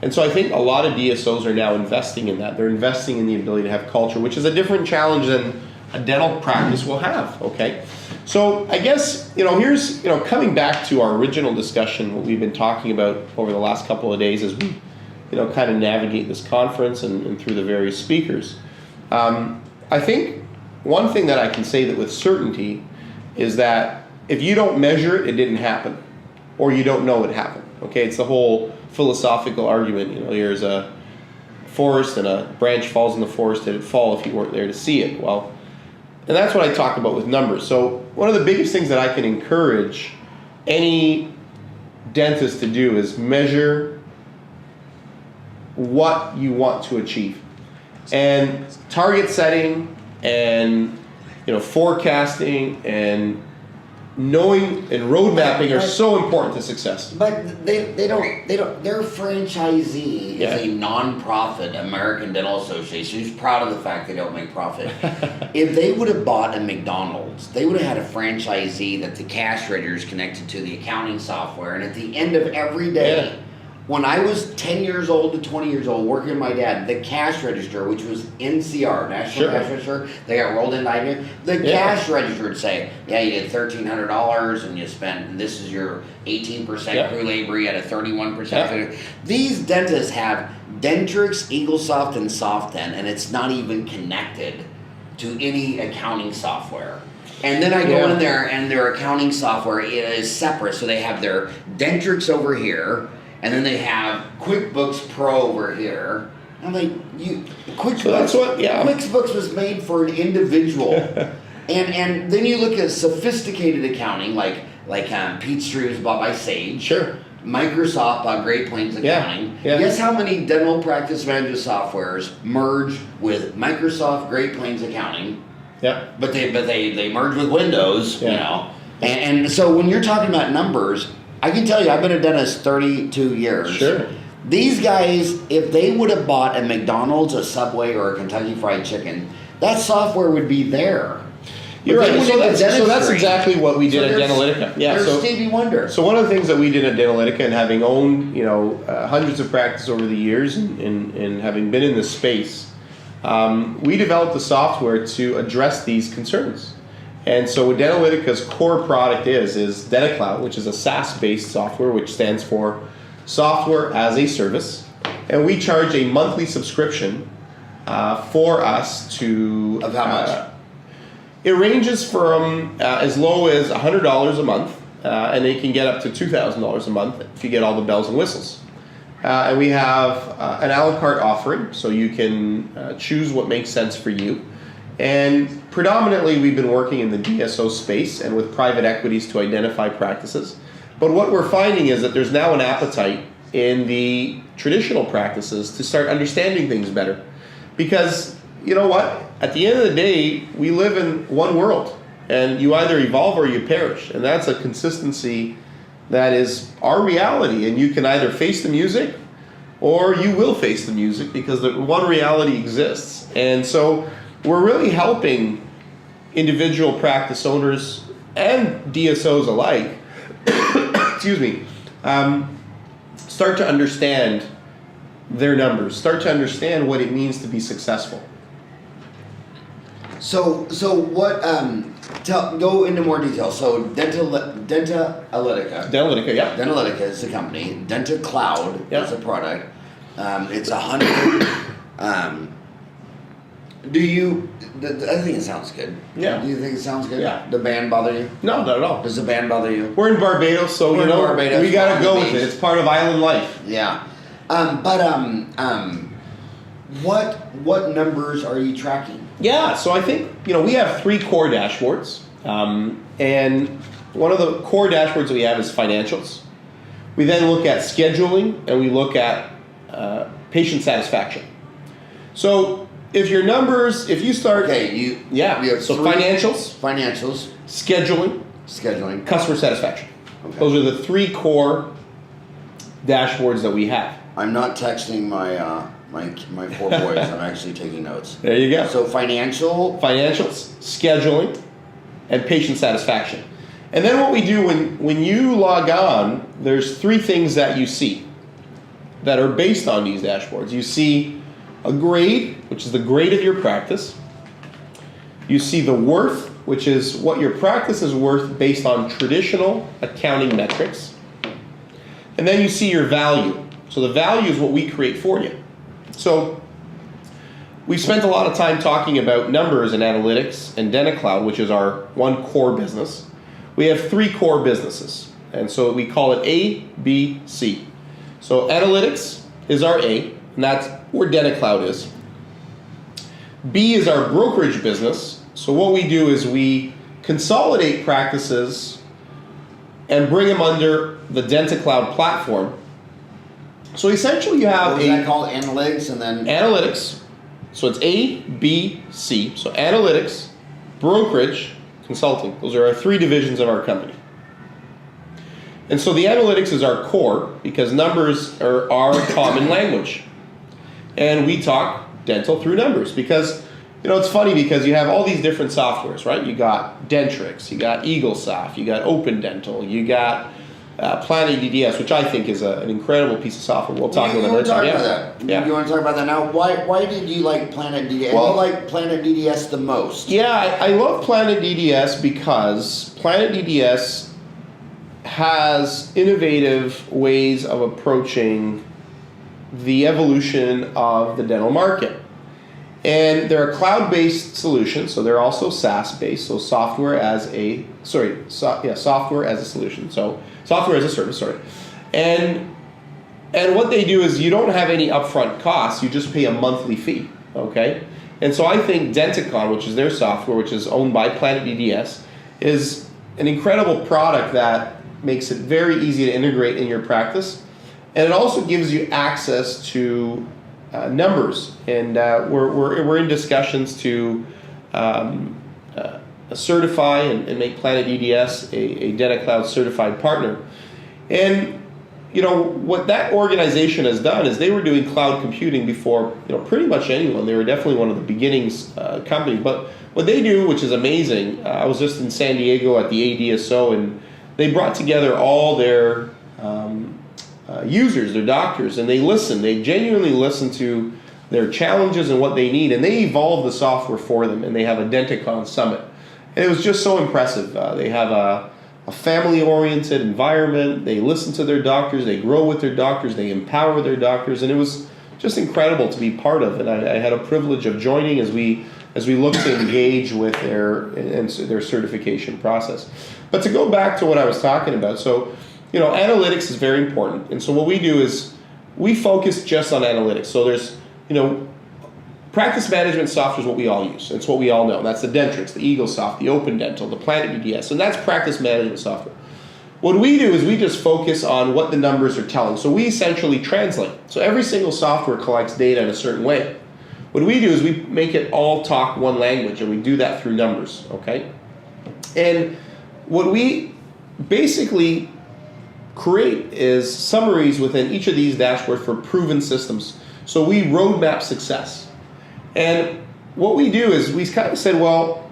And so I think a lot of DSOs are now investing in that. They're investing in the ability to have culture, which is a different challenge than a dental practice will have, okay? So I guess, here's, coming back to our original discussion, what we've been talking about over the last couple of days as we, kind of navigate this conference and through the various speakers. I think one thing that I can say that with certainty is that if you don't measure it, it didn't happen, or you don't know it happened, okay? It's the whole philosophical argument. Here's a forest and a branch falls in the forest. Did it fall if you weren't there to see it? Well, and that's what I talk about with numbers. So one of the biggest things that I can encourage any dentist to do is measure what you want to achieve. And target setting and forecasting and knowing and road mapping are so important to success. But they don't. Their franchisee is a non-profit American Dental Association who's proud of the fact they don't make profit. If they would have bought a McDonald's, they would have had a franchisee that the cash register is connected to the accounting software, and at the end of every day, when I was 10 years old to 20 years old working with my dad, the cash register, which was NCR, National Cash Register, they got rolled into IBM, the cash register would say, you did $1,300 and you spent, this is your 18% crew labor, you had a 31%. These dentists have Dentrix, EagleSoft, and SoftDent, and it's not even connected to any accounting software. And then I go in there and their accounting software is separate, so they have their Dentrix over here, and then they have QuickBooks Pro over here. I'm like, QuickBooks was made for an individual. and then you look at sophisticated accounting, like Peachtree was bought by Sage. Sure. Microsoft bought Great Plains Accounting. Guess how many dental practice management softwares merge with Microsoft Great Plains Accounting? Yeah. But they merge with Windows, And so when you're talking about numbers, I can tell you, I've been a dentist 32 years. Sure. These guys, if they would have bought a McDonald's, a Subway, or a Kentucky Fried Chicken, that software would be there. You're right. So that's exactly what we did at Dentalytica. Yeah. So Stevie Wonder. So one of the things that we did at Dentalytica, and having owned hundreds of practices over the years, and having been in this space, we developed the software to address these concerns. And so what Dentalytica's core product is Denta Cloud, which is a SaaS-based software, which stands for Software as a Service. And we charge a monthly subscription for us to... Of how much? It ranges from as low as $100 a month, and it can get up to $2,000 a month if you get all the bells and whistles. And we have an a la carte offering, so you can choose what makes sense for you. And predominantly, we've been working in the DSO space and with private equities to identify practices. But what we're finding is that there's now an appetite in the traditional practices to start understanding things better. Because, you know what? At the end of the day, we live in one world. And you either evolve or you perish. And that's a consistency that is our reality. And you can either face the music or you will face the music, because the one reality exists. And so we're really helping individual practice owners and DSOs alike, excuse me, start to understand their numbers, start to understand what it means to be successful. So what? Go into more detail. So Dentalytica. Dentalytica, yeah. Dentalytica is the company. Denta Cloud is the product. It's 100. I think it sounds good. Yeah. Do you think it sounds good? Yeah. The band bother you? No, not at all. Does the band bother you? We're in Barbados, so we got to go with it. It's part of island life. Yeah. What numbers are you tracking? Yeah, so I think, we have 3 core dashboards. And one of the core dashboards that we have is financials. We then look at scheduling, and we look at patient satisfaction. So if your numbers, if you start... Okay, you have so financials, scheduling, customer satisfaction. Okay. Those are the 3 core dashboards that we have. I'm not texting my 4 boys. I'm actually taking notes. There you go. So financials, scheduling, and patient satisfaction. And then what we do when you log on, there's 3 things that you see that are based on these dashboards. You see a grade, which is the grade of your practice. You see the worth, which is what your practice is worth based on traditional accounting metrics. And then you see your value. So the value is what we create for you. So we've spent a lot of time talking about numbers and analytics and Denta Cloud, which is our one core business. We have 3 core businesses. And so we call it A, B, C. So analytics is our A, and that's where Denta Cloud is. B is our brokerage business. So what we do is we consolidate practices and bring them under the Denta Cloud platform. So essentially you have what was that called? Analytics and then... Analytics. So it's A, B, C. So analytics, brokerage, consulting. Those are our three divisions of our company. And so the analytics is our core because numbers are our common language. And we talk dental through numbers because, you know, it's funny because you have all these different softwares, right? You got Dentrix, you got EagleSoft, you got Open Dental, you got Planet DDS, which I think is an incredible piece of software. We'll talk about it later. Yeah. You want to talk about that now? Why did you like Planet DDS? Well, you like Planet DDS the most? Yeah, I love Planet DDS because Planet DDS has innovative ways of approaching the evolution of the dental market. And they're a cloud-based solution, so they're also SaaS-based, so software as a solution, so software as a service, sorry. And what they do is you don't have any upfront costs, you just pay a monthly fee, okay? And so I think Denticon, which is their software, which is owned by Planet DDS, is an incredible product that makes it very easy to integrate in your practice. And it also gives you access to numbers. And we're in discussions to certify and make Planet DDS a Denta Cloud certified partner. And you know what that organization has done is they were doing cloud computing before, you know, pretty much anyone. They were definitely one of the beginnings companies. But what they do, which is amazing, I was just in San Diego at the ADSO, and they brought together all their users, their doctors, and they listen. They genuinely listen to their challenges and what they need, and they evolve the software for them, and they have a Denticon Summit. And it was just so impressive. They have a family-oriented environment. They listen to their doctors. They grow with their doctors. They empower their doctors, and it was just incredible to be part of. And I had a privilege of joining as we look to engage with their certification process. But to go back to what I was talking about, so you know, analytics is very important, and so what we do is we focus just on analytics. So there's, you know, practice management software is what we all use. It's what we all know. That's the Dentrix, the EagleSoft, the Open Dental, the Planet DDS, and that's practice management software. What we do is we just focus on what the numbers are telling. So we essentially translate. So every single software collects data in a certain way. What we do is we make it all talk one language, and we do that through numbers, okay? And what we basically create is summaries within each of these dashboards for proven systems. So we roadmap success. And what we do is we kind of said, well,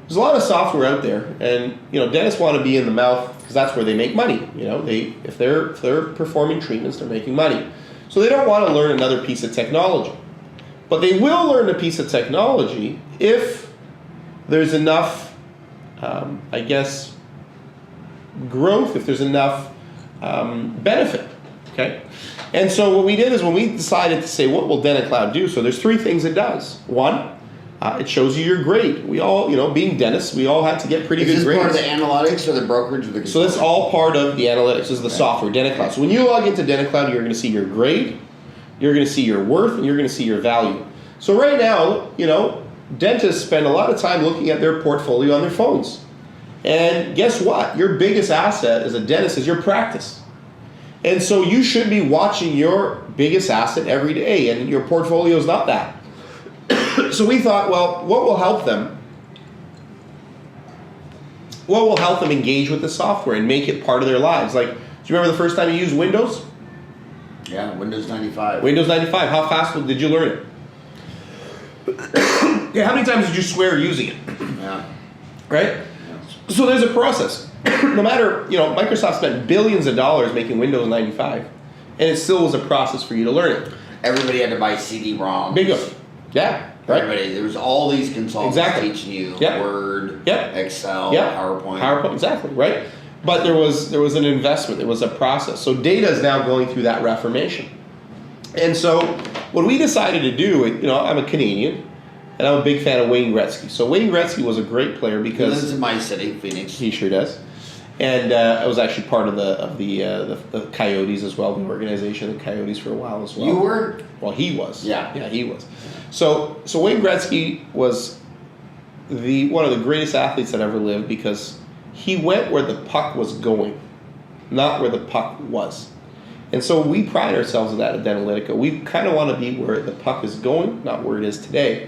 there's a lot of software out there, and you know, dentists want to be in the mouth because that's where they make money. You know, if they're performing treatments, they're making money. So they don't want to learn another piece of technology. But they will learn a piece of technology if there's enough, I guess, growth, if there's enough benefit, okay? And so what we did is when we decided to say, what will Denta Cloud do? So there's three things it does. One, it shows you your grade. We all, you know, being dentists, we all had to get pretty good grades. Is this part of the analytics or the brokerage or the... So that's all part of the analytics. This is the software, Denta Cloud. So when you log into Denta Cloud, you're going to see your grade, you're going to see your worth, and you're going to see your value. So right now, you know, dentists spend a lot of time looking at their portfolio on their phones. And guess what? Your biggest asset as a dentist is your practice. And so you should be watching your biggest asset every day, and your portfolio is not that. So we thought, well, what will help them? What will help them engage with the software and make it part of their lives? Like, do you remember the first time you used Windows? Yeah, Windows 95. Windows 95. How fast did you learn it? Yeah, how many times did you swear using it? Yeah. Right? Yeah. So there's a process. No matter, you know, Microsoft spent billions of dollars making Windows 95, and it still was a process for you to learn it. Everybody had to buy CD-ROM. Bingo. Yeah. Right. Everybody, there was all these consultants teaching you Word, Excel, PowerPoint. Exactly, right? But there was an investment, there was a process. So data is now going through that reformation. And so what we decided to do, you know, I'm a Canadian, and I'm a big fan of Wayne Gretzky. So Wayne Gretzky was a great player because... He lives in my city, Phoenix. He sure does. And I was actually part of the Coyotes as well, the organization, the Coyotes for a while as well. You were? Well, he was. Yeah. Yeah, he was. So Wayne Gretzky was one of the greatest athletes that ever lived because he went where the puck was going, not where the puck was. And so we pride ourselves in that at Dentalytica. We kind of want to be where the puck is going, not where it is today.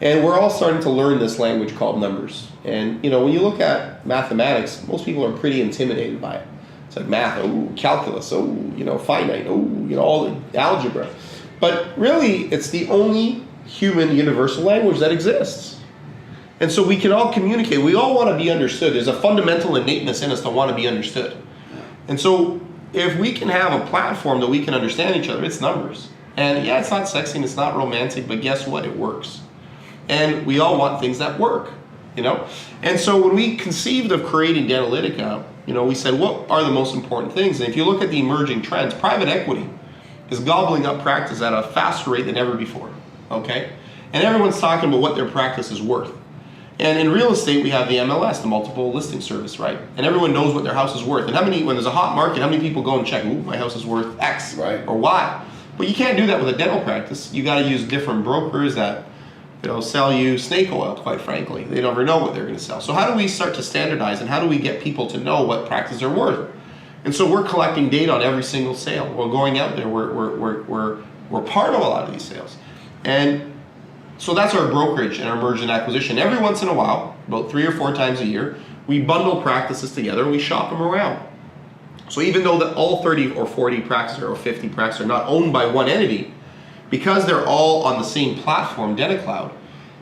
And we're all starting to learn this language called numbers. And, when you look at mathematics, most people are pretty intimidated by it. It's like math, calculus, finite, all the algebra. But really, it's the only human universal language that exists. And so we can all communicate. We all want to be understood. There's a fundamental innateness in us to want to be understood. And so if we can have a platform that we can understand each other, it's numbers. And yeah, it's not sexy and it's not romantic, but guess what? It works. And we all want things that work, And so when we conceived of creating Dentalytica, we said, what are the most important things? And if you look at the emerging trends, private equity is gobbling up practice at a faster rate than ever before, okay? And everyone's talking about what their practice is worth. And in real estate, we have the MLS, the multiple listing service, right? And everyone knows what their house is worth. And when there's a hot market, how many people go and check, my house is worth X or Y? But you can't do that with a dental practice. You got to use different brokers that sell you snake oil, quite frankly. They never know what they're going to sell. So how do we start to standardize and how do we get people to know what practices are worth? And so we're collecting data on every single sale. We're going out there. We're part of a lot of these sales. And so that's our brokerage and our merger and acquisition. Every once in a while, about 3 or 4 times a year, we bundle practices together and we shop them around. So even though all 30 or 40 practices or 50 practices are not owned by one entity, because they're all on the same platform, Denta Cloud,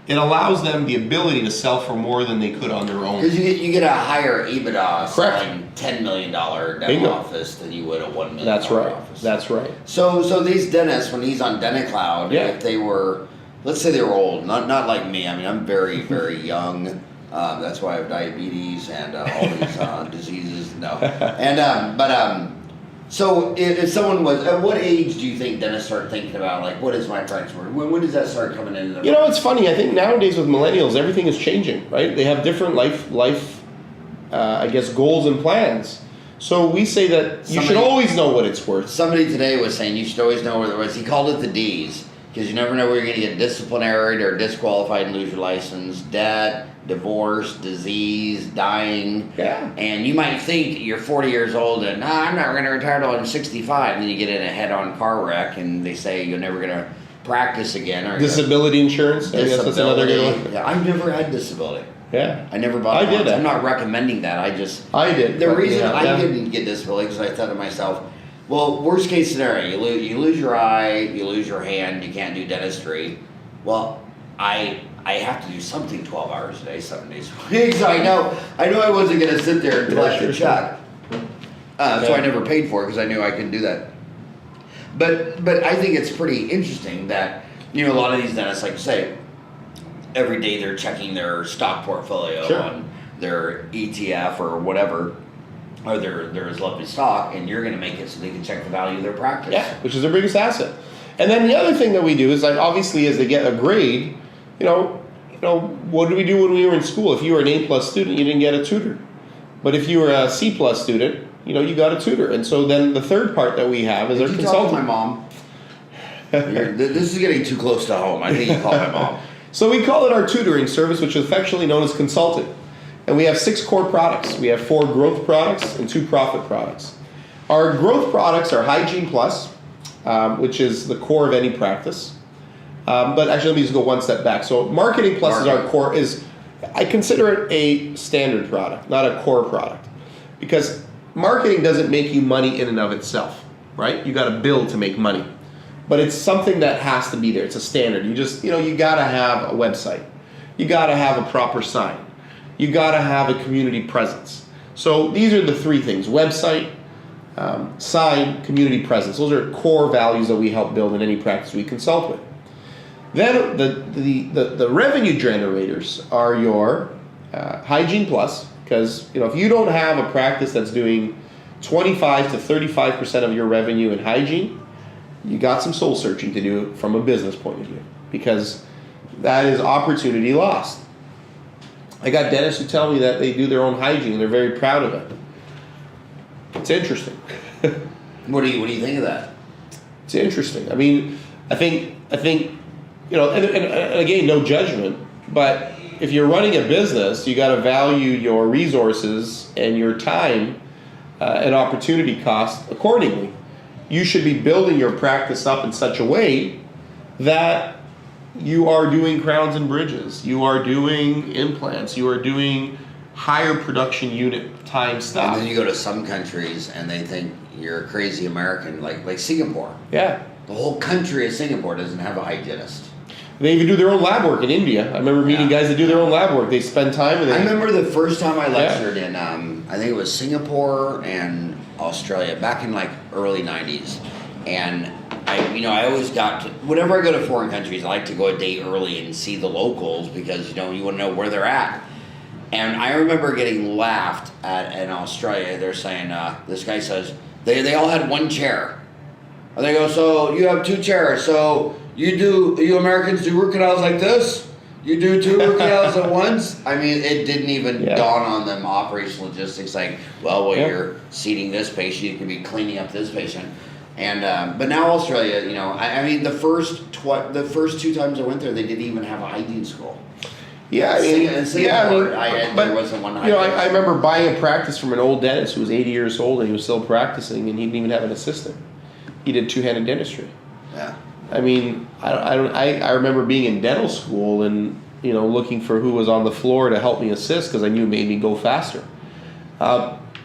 it allows them the ability to sell for more than they could on their own. Because you get a higher EBITDA selling $10 million dental office than you would a $1 million office. That's right. So these dentists, when he's on Denta Cloud, if they were, let's say they were old, not like me. I mean, I'm very, very young. That's why I have diabetes and all these diseases. No. So if someone was, at what age do you think dentists start thinking about, like, what is my practice worth? When does that start coming into their It's funny. I think nowadays with millennials, everything is changing, right? They have different life goals and plans. So we say that you should always know what it's worth. Somebody today was saying you should always know where it was. He called it the D's, because you never know where you're going to get disciplinaried or disqualified and lose your license, debt, divorce, disease, dying. Yeah. And you might think you're 40 years old and, I'm not going to retire till I'm 65. And then you get in a head-on car wreck and they say you're never going to practice again. Or disability insurance. I guess that's another good one. Yeah, I've never had disability. Yeah. I never bought it. I did. I'm not recommending that. I did. The reason I didn't get disability because I thought to myself, well, worst case scenario, you lose your eye, you lose your hand, you can't do dentistry. Well, I have to do something 12 hours a day, 7 days a week. So I know I wasn't going to sit there and collect a check. So I never paid for it because I knew I couldn't do that. But I think it's pretty interesting that a lot of these dentists, like you say, every day they're checking their stock portfolio on their ETF or whatever. Or their lovely stock, and you're going to make it so they can check the value of their practice. Yeah, which is their biggest asset. And then the other thing that we do is, like, obviously, as they get a grade, what do we do when we were in school? If you were an A+ student, you didn't get a tutor. But if you were a C+ student, you got a tutor. And so then the third part that we have is our consultant. Talk to my mom. This is getting too close to home. I think you call my mom. So we call it our tutoring service, which is affectionately known as consultant. And we have 6 core products. We have 4 growth products and 2 profit products. Our growth products are Hygiene Plus, which is the core of any practice. But actually, let me just go one step back. So Marketing Plus is our core. I consider it a standard product, not a core product. Because marketing doesn't make you money in and of itself, right? You got to build to make money. But it's something that has to be there. It's a standard. You got to have a website. You got to have a proper sign. You got to have a community presence. So these are the 3 things: website, sign, community presence. Those are core values that we help build in any practice we consult with. Then the revenue generators are your Hygiene Plus, because if you don't have a practice that's doing 25 to 35% of your revenue in hygiene, you got some soul searching to do from a business point of view, because that is opportunity lost. I got dentists who tell me that they do their own hygiene and they're very proud of it. It's interesting. What do you think of that? It's interesting. I mean, I think you know, and again, no judgment, but if you're running a business, you got to value your resources and your time and opportunity cost accordingly. You should be building your practice up in such a way that you are doing crowns and bridges, you are doing implants, you are doing higher production unit time stuff. And then you go to some countries and they think you're a crazy American, like Singapore. Yeah. The whole country of Singapore doesn't have a hygienist. They even do their own lab work in India. I remember meeting guys that do their own lab work. They spend time and I remember the first time I lectured in, I think it was Singapore and Australia, back in like early 90s. And I always got to, whenever I go to foreign countries, I like to go a day early and see the locals because, you want to know where they're at. And I remember getting laughed at in Australia. They're saying, this guy says, they all had one chair. And they go, so you have two chairs, so you Americans do root canals like this? You do two root canals at once? I mean, it didn't even dawn on them, operational logistics, like, well, while you're seating this patient, you can be cleaning up this patient. And but now Australia, I mean, the first 2 times I went there, they didn't even have a hygiene school. Yeah, there wasn't one. I remember buying a practice from an old dentist who was 80 years old and he was still practicing, and he didn't even have an assistant. He did two-handed dentistry. Yeah. I mean, I remember being in dental school and looking for who was on the floor to help me assist because I knew it made me go faster.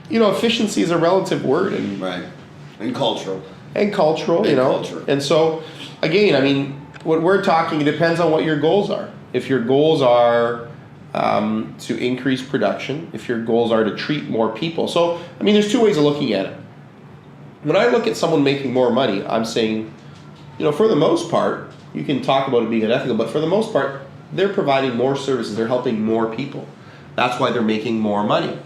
Efficiency is a relative word, and cultural. Culture. And so, again, I mean, what we're talking, it depends on what your goals are. If your goals are to increase production, if your goals are to treat more people. So, I mean, there's two ways of looking at it. When I look at someone making more money, I'm saying, for the most part, you can talk about it being unethical, but for the most part, they're providing more services. They're helping more people. That's why they're making more money.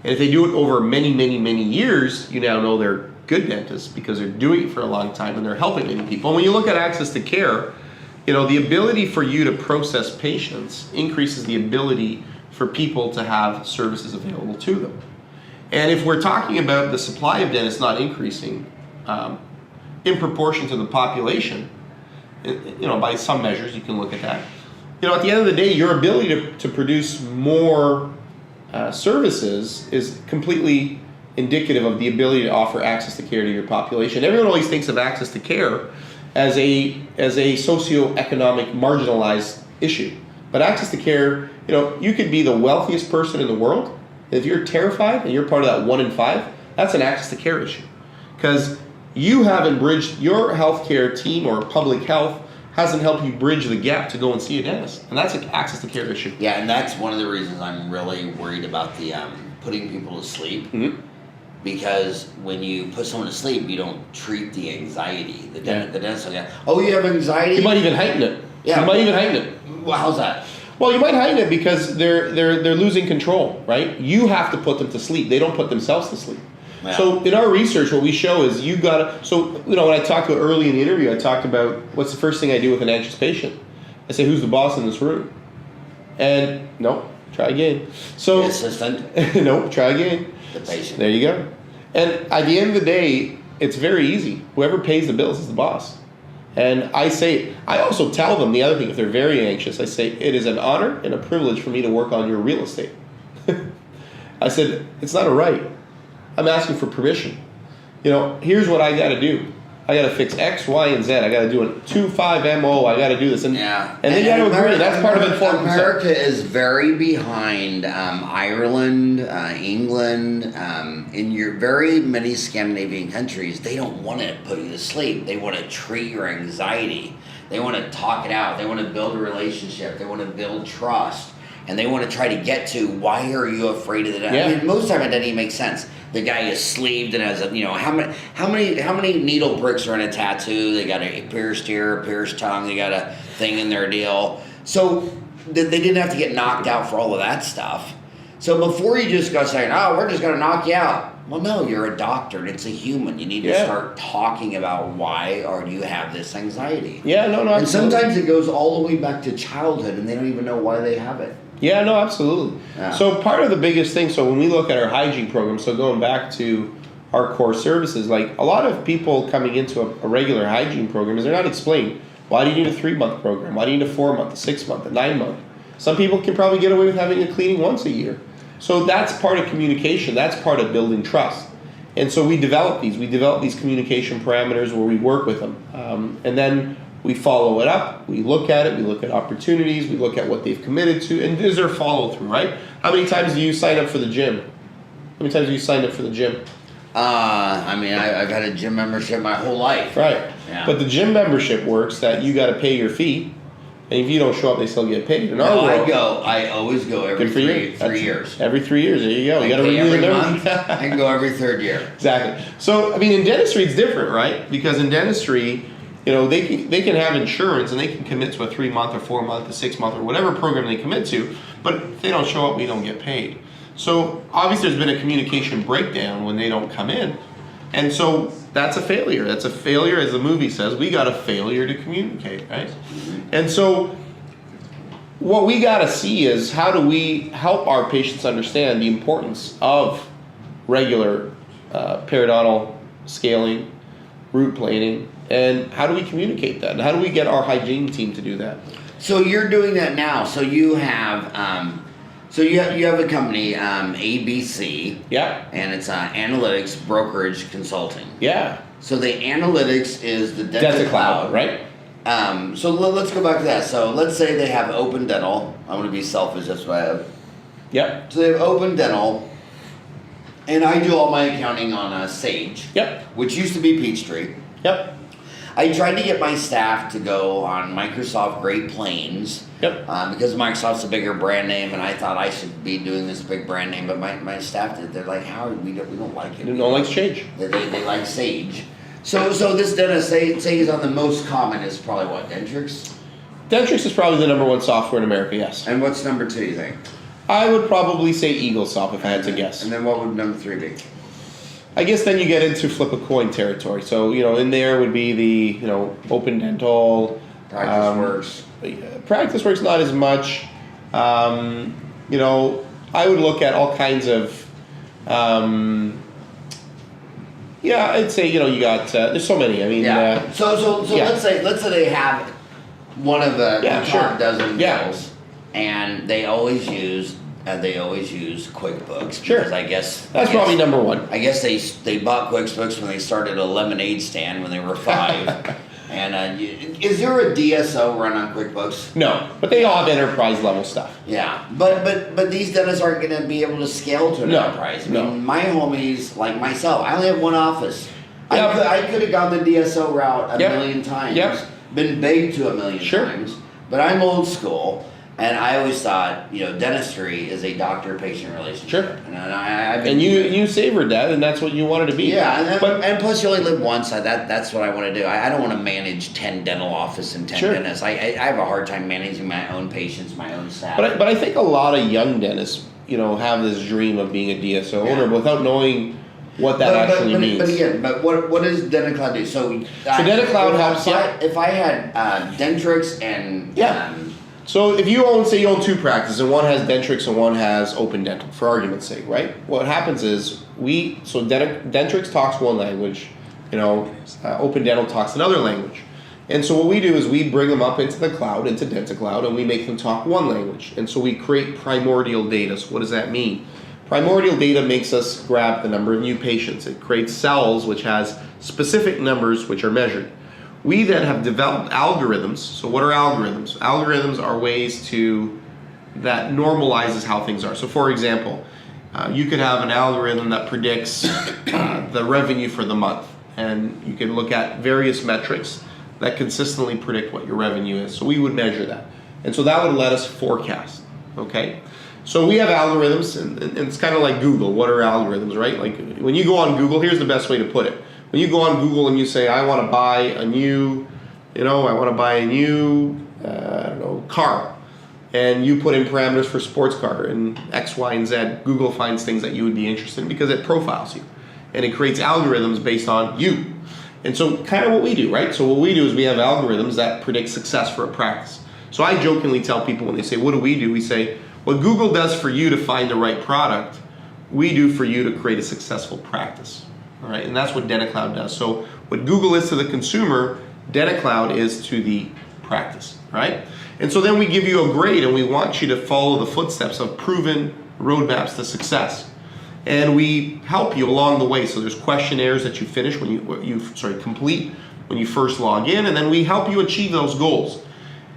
And if they do it over many, many, many years, you now know they're good dentists because they're doing it for a long time and they're helping many people. And when you look at access to care, the ability for you to process patients increases the ability for people to have services available to them. And if we're talking about the supply of dentists not increasing in proportion to the population, by some measures you can look at that. At the end of the day, your ability to produce more services is completely indicative of the ability to offer access to care to your population. Everyone always thinks of access to care as a socioeconomic marginalized issue. But access to care, you could be the wealthiest person in the world. If you're terrified and you're part of that 1 in 5, that's an access to care issue. Because you haven't bridged, your healthcare team or public health hasn't helped you bridge the gap to go and see a dentist. And that's an access to care issue. Yeah, and that's one of the reasons I'm really worried about the putting people to sleep. Mm-hmm. Because when you put someone to sleep, you don't treat the anxiety. The dentist will go, oh, you have anxiety? You might even heighten it. Yeah. You might even heighten it. Well, how's that? Well, you might heighten it because they're losing control, right? You have to put them to sleep. They don't put themselves to sleep. Yeah. So in our research, what we show is you got to, so, when I talked about early in the interview, I talked about what's the first thing I do with an anxious patient. I say, who's the boss in this room? And, no, try again. So, the assistant? No, try again. The patient. There you go. And at the end of the day, it's very easy. Whoever pays the bills is the boss. And I also tell them the other thing, if they're very anxious, I say, it is an honor and a privilege for me to work on your real estate. I said, it's not a right. I'm asking for permission. Here's what I got to do. I got to fix X, Y, and Z. I got to do a 2.5 MO. I got to do this. And they got to agree. That's part of informed consent. America is very behind Ireland, England, in your very many Scandinavian countries. They don't want to put you to sleep. They want to treat your anxiety. They want to talk it out. They want to build a relationship. They want to build trust. And they want to try to get to, why are you afraid of the dentist? Yeah. I mean, most of the time it doesn't even make sense. The guy is sleeved and has how many needle bricks are in a tattoo? They got a pierced ear, a pierced tongue. They got a thing in their deal. So they didn't have to get knocked out for all of that stuff. So before you just go saying, oh, we're just going to knock you out. Well, no, you're a doctor and it's a human. You need to start talking about why or you have this anxiety. Yeah, no. And sometimes it goes all the way back to childhood and they don't even know why they have it. Yeah, no, absolutely. Yeah. So part of the biggest thing, so when we look at our hygiene program, so going back to our core services. Like a lot of people coming into a regular hygiene program is they're not explained, why do you need a 3-month program? Why do you need a 4-month, a 6-month, a 9-month? Some people can probably get away with having a cleaning once a year. So that's part of communication. That's part of building trust. And so we develop these. We develop these communication parameters where we work with them. And then we follow it up. We look at it. We look at opportunities. We look at what they've committed to. And is there follow through, right? How many times do you sign up for the gym? How many times have you signed up for the gym? I've had a gym membership my whole life. Right. Yeah. But the gym membership works that you got to pay your fee. And if you don't show up, they still get paid. In our world, I always go every three years. Every 3 years, there you go. You got to renew every the month. I can go every third year. Exactly. So, I mean, in dentistry, it's different, right? Because in dentistry, you know, they can have insurance and they can commit to a 3-month or 4-month or 6-month or whatever program they commit to. But if they don't show up, we don't get paid. So obviously, there's been a communication breakdown when they don't come in, and so that's a failure. That's a failure, as the movie says. We got a failure to communicate, right? And so what we got to see is how do we help our patients understand the importance of regular periodontal scaling, root planing, and how do we communicate that? And how do we get our hygiene team to do that? So you're doing that now. So you have you have a company, ABC. Yeah. And it's analytics brokerage consulting. Yeah. So the analytics is the Denta Cloud, right? So let's go back to that. So let's say they have open dental. I'm going to be selfish. That's what I have. Yep. So they have open dental, and I do all my accounting on Sage. Yep. Which used to be Peachtree. Yep. I tried to get my staff to go on Microsoft Great Plains. Yep. Because Microsoft's a bigger brand name, and I thought I should be doing this big brand name, but my staff they're like, Howard, we don't like it. You don't like Sage. They like Sage. So this dentist, say is on the most common is probably what, Dentrix? Dentrix is probably the #1 software in America, yes. And what's number 2, you think? I would probably say EagleSoft if I had to guess. And then what would number 3 be? I guess then you get into flip a coin territory. So, you know, in there would be the, you know, open dental. PracticeWorks. PracticeWorks not as much. You know, I would look at all kinds of, yeah, I'd say, you know, you got, there's so many. I mean, yeah. So yeah. let's say they have one of the top dozen Yeah. bills, and they always use QuickBooks. Sure. Because I guess probably #1. I guess they bought QuickBooks when they started a lemonade stand when they were 5. And is there a DSO run on QuickBooks? No, but they all have enterprise level stuff. Yeah, but these dentists aren't going to be able to scale to an enterprise. I mean, my homies, like myself, I only have one office. Yeah. I could have gone the DSO route a million times. Yep. Been begged to a million times. But I'm old school, and I always thought, you know, dentistry is a doctor-patient relationship. Sure. And you savored that, and that's what you wanted to be. Yeah, and plus you only live once. That's what I want to do. I don't want to manage 10 dental offices and 10 dentists. I have a hard time managing my own patients, my own staff. But I think a lot of young dentists, you know, have this dream of being a DSO owner without knowing what that actually means. But again, what does Denta Cloud do? So Denta Cloud helps. If I had Dentrix and so if you own 2 practices and one has Dentrix and one has open dental, for argument's sake, right? What happens is Dentrix talks one language, you know, open dental talks another language. And so what we do is we bring them up into the cloud, into Denta Cloud, and we make them talk one language. And so we create primordial data. So what does that mean? Primordial data makes us grab the number of new patients. It creates cells which has specific numbers which are measured. We then have developed algorithms. So what are algorithms? Algorithms are ways that normalizes how things are. So for example, you could have an algorithm that predicts the revenue for the month. And you can look at various metrics that consistently predict what your revenue is. So we would measure that. And so that would let us forecast, okay? So we have algorithms, and it's kind of like Google. What are algorithms, right? Like when you go on Google, here's the best way to put it. When you go on Google and you say, I want to buy a new, car. And you put in parameters for sports car and X, Y, and Z, Google finds things that you would be interested in because it profiles you. And it creates algorithms based on you. And so kind of what we do, right? So what we do is we have algorithms that predict success for a practice. So I jokingly tell people when they say, what do? We say, what Google does for you to find the right product, we do for you to create a successful practice. all right? And that's what Denta Cloud does. So what Google is to the consumer, Denta Cloud is to the practice, right? And so then we give you a grade, and we want you to follow the footsteps of proven roadmaps to success. And we help you along the way. So there's questionnaires that you finish when complete when you first log in, and then we help you achieve those goals.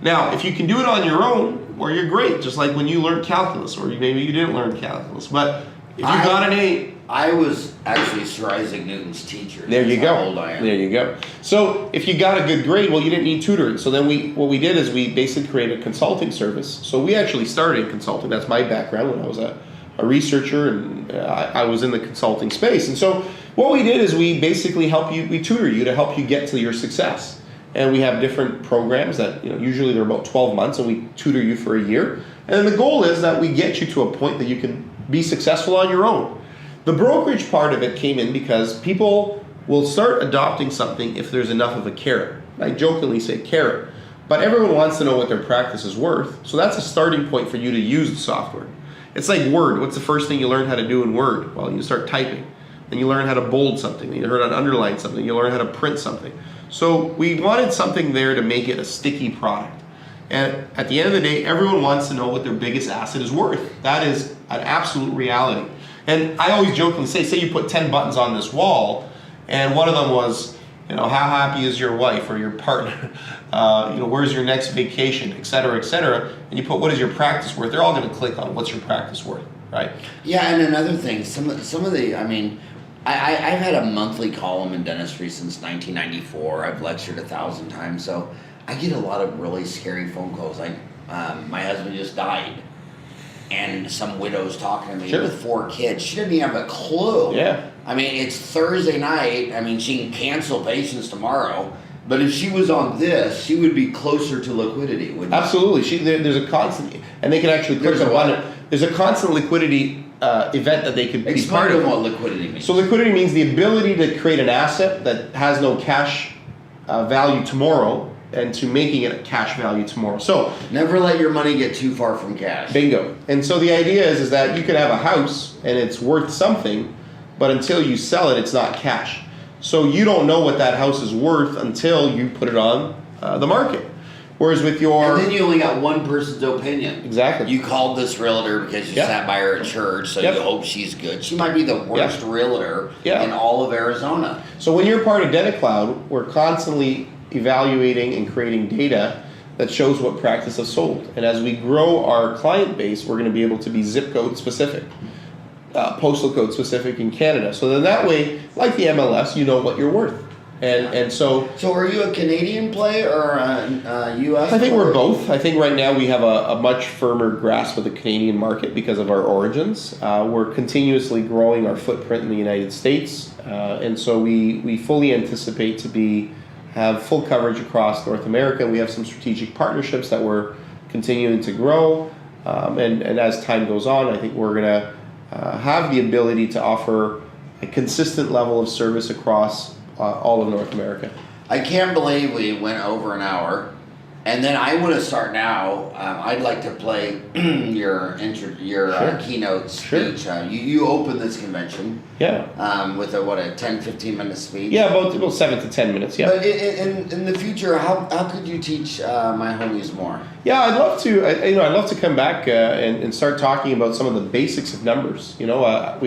Now, if you can do it on your own, well, you're great. Just like when you learned calculus, or maybe you didn't learn calculus. But if you got an A, I was actually Sir Isaac Newton's teacher. There you go. How old I am. There you go. So if you got a good grade, well, you didn't need tutoring. So then what we did is we basically created a consulting service. So we actually started in consulting. That's my background when I was a researcher, and I was in the consulting space. And so what we did is we basically we tutor you to help you get to your success. And we have different programs that, usually they're about 12 months, and we tutor you for a year. And then the goal is that we get you to a point that you can be successful on your own. The brokerage part of it came in because people will start adopting something if there's enough of a carrot. I jokingly say carrot, but everyone wants to know what their practice is worth. So that's a starting point for you to use the software. It's like Word. What's the first thing you learn how to do in Word? Well, you start typing. Then you learn how to bold something. Then you learn how to underline something. You learn how to print something. So we wanted something there to make it a sticky product. And at the end of the day, everyone wants to know what their biggest asset is worth. That is an absolute reality. And I always jokingly say you put 10 buttons on this wall, and one of them was, how happy is your wife or your partner? Where's your next vacation, et cetera, and you put what is your practice worth? They're all going to click on what's your practice worth, right? Yeah, and another thing, some of the, I've had a monthly column in dentistry since 1994. I've lectured 1,000 times, so I get a lot of really scary phone calls. Like, my husband just died, and some widow's talking to me with 4 kids. She didn't even have a clue. Yeah. It's Thursday night. She can cancel patients tomorrow. But if she was on this, she would be closer to liquidity, wouldn't Absolutely. There's a constant, and they can actually click a button. There's a constant liquidity event that they could be part of. Explain what liquidity means. So liquidity means the ability to create an asset that has no cash value tomorrow, and to making it a cash value tomorrow. So never let your money get too far from cash. Bingo. And so the idea is that you could have a house and it's worth something, but until you sell it, it's not cash. So you don't know what that house is worth until you put it on the market. Whereas with your... And then you only got one person's opinion. Exactly. You called this realtor because you sat by her at church, so you hope she's good. She might be the worst realtor in all of Arizona. So when you're part of Denta Cloud, we're constantly evaluating and creating data that shows what practice has sold. And as we grow our client base, we're going to be able to be zip code specific, postal code specific in Canada. So then that way, like the MLS, you know what you're worth. And so... So are you a Canadian play or a U.S. I think play? we're both. I think right now we have a much firmer grasp of the Canadian market because of our origins. We're continuously growing our footprint in the United States. And so we fully anticipate to have full coverage across North America. We have some strategic partnerships that we're continuing to grow. And as time goes on, I think we're going to have the ability to offer a consistent level of service across all of North America. I can't believe we went over an hour. And then I want to start now. I'd like to play your keynote speech. You open this convention. Yeah. With a 10, 15 minute speech. Yeah, about 7 to 10 minutes. Yeah. But in the future, how could you teach my homies more? Yeah, I'd love to. I'd love to come back and start talking about some of the basics of numbers. We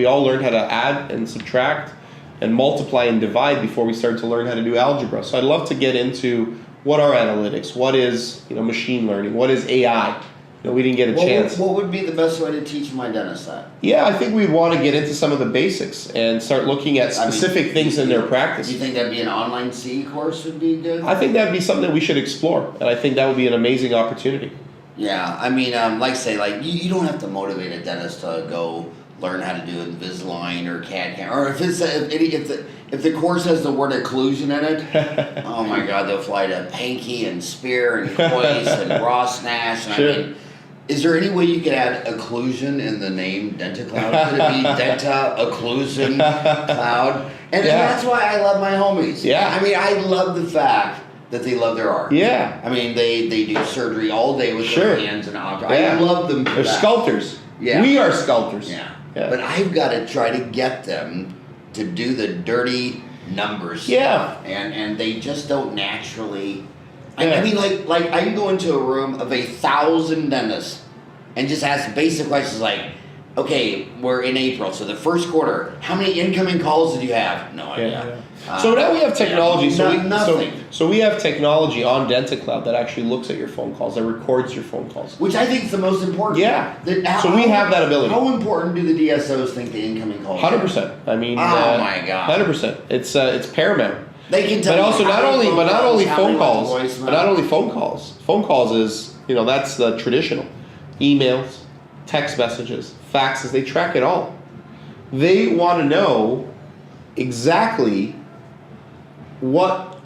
all learned how to add and subtract and multiply and divide before we start to learn how to do algebra. So I'd love to get into what are analytics, what is machine learning, what is AI. We didn't get a chance. What would be the best way to teach my dentist that? Yeah, I think we'd want to get into some of the basics and start looking at specific things in their practice. Do you think that'd be an online CE course would be good? I think that'd be something that we should explore, and I think that would be an amazing opportunity. Yeah, you don't have to motivate a dentist to go learn how to do Invisalign or CAD, or if the course has the word occlusion in it, oh my God, they'll fly to Pankey and Spear and Coyce and Ross Nash. And is there any way you could add occlusion in the name Denta Cloud? Could it be Denta Occlusion Cloud? And that's why I love my homies. Yeah. I love the fact that they love their art. Yeah. They do surgery all day with their hands and objects. I love them for They're that. sculptors. Yeah. We are sculptors. Yeah. But I've got to try to get them to do the dirty numbers Yeah. stuff, and they just don't naturally. I Yeah. mean, like I can go into a room of 1,000 dentists and just ask basic questions like, okay, we're in April, so the first quarter, how many incoming calls did you have? No idea. So now we have technology. Nothing. So we have technology on Denta Cloud that actually looks at your phone calls, that records your phone calls. Which I think is the most important. Yeah. So we have that ability. How important do the DSOs think the incoming calls? 100%. I mean, oh my God. 100%. It's paramount. They can tell. But also not only phone calls, voicemail. but not only phone calls. Phone calls is that's the traditional. Emails, text messages, faxes. They track it all. They want to know exactly what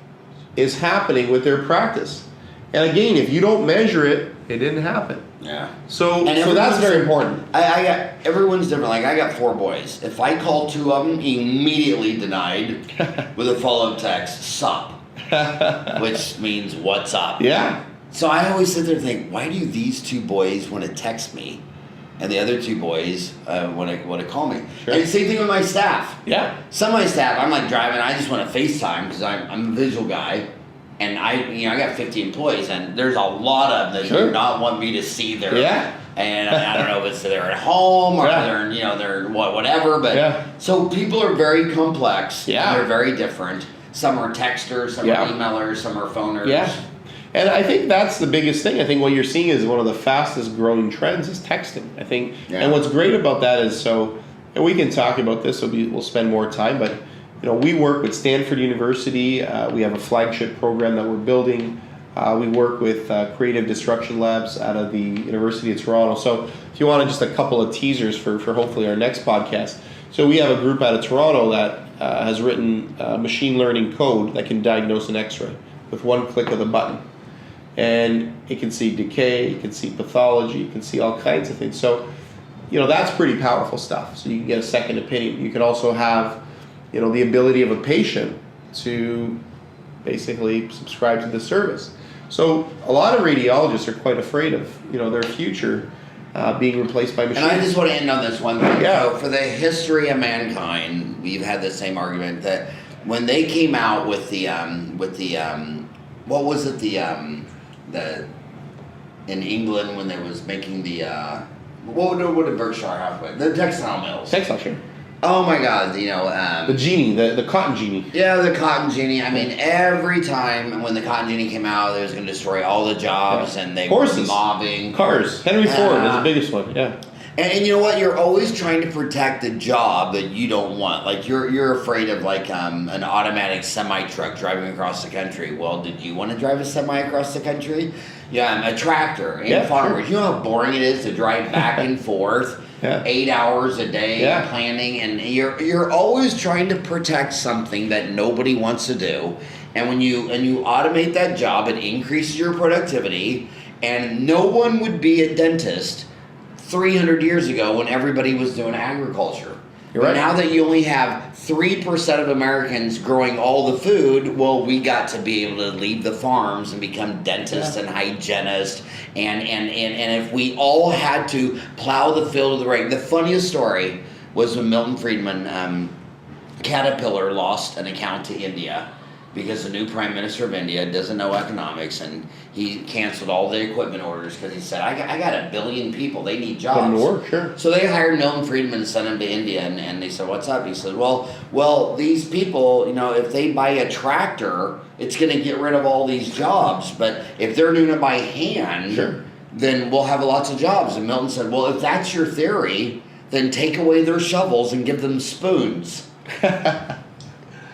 is happening with their practice. And again, if you don't measure it, it didn't happen. Yeah. So that's very important. I got everyone's different. Like I got 4 boys. If I call 2 of them, immediately denied with a follow-up text, sup, which means what's up. Yeah. So I always sit there and think, why do these 2 boys want to text me, and the other 2 boys want to call me? Sure. And same thing with my staff. Yeah. Some of my staff, I'm like driving, I just want to FaceTime because I'm a visual guy. And I got 50 employees, and there's a lot of them that do not want me to see their. Yeah. And I don't know if it's they're at home or they're whatever. But so people are very complex. Yeah. And they're very different. Some are texters, some are emailers, some are phoners. Yeah. And I think that's the biggest thing. I think what you're seeing is one of the fastest growing trends is texting. I think, and what's great about that is and we can talk about this. We'll spend more time, but. We work with Stanford University. We have a flagship program that we're building. We work with Creative Destruction Labs out of the University of Toronto. So if you want just a couple of teasers for hopefully our next podcast. So we have a group out of Toronto that has written machine learning code that can diagnose an x-ray with one click of the button. And it can see decay, it can see pathology, it can see all kinds of things. So, that's pretty powerful stuff. So you can get a second opinion. You can also have the ability of a patient to basically subscribe to the service. So a lot of radiologists are quite afraid of, their future being replaced by machines. And I just want to end on this one thing. Yeah. So for the history of mankind, we've had the same argument that when they came out with the what was it, the in England when they was making the what did Berkshire Hathaway, the textile mills. Textile, sure. Oh my God, the genie, the cotton genie. Yeah, the cotton genie. I mean, every time when the cotton genie came out, it was going to destroy all the jobs, and they were mobbing. Cars. Henry Ford is the biggest one, yeah. And you know what? You're always trying to protect the job that you don't want. Like you're afraid of an automatic semi truck driving across the country. Well, did you want to drive a semi across the country? Yeah, a tractor and farmers. Sure. You know how boring it is to drive back and forth. 8 hours a day planning, and you're always trying to protect something that nobody wants to do. And when you automate that job, it increases your productivity. And no one would be a dentist 300 years ago when everybody was doing agriculture. You're right. Now that you only have 3% of Americans growing all the food, well, we got to be able to leave the farms and become dentists and hygienists. And if we all had to plow the field of the right. The funniest story was when Milton Friedman, Caterpillar lost an account to India because the new Prime Minister of India doesn't know economics, and he canceled all the equipment orders because he said, I got 1 billion people, they need jobs. Come to work, sure. So they hired Milton Friedman to send him to India, and they said, what's up? He said, well, these people, if they buy a tractor, it's going to get rid of all these jobs, but if they're doing it by hand, then we'll have lots of jobs. And Milton said, well, if that's your theory, then take away their shovels and give them spoons.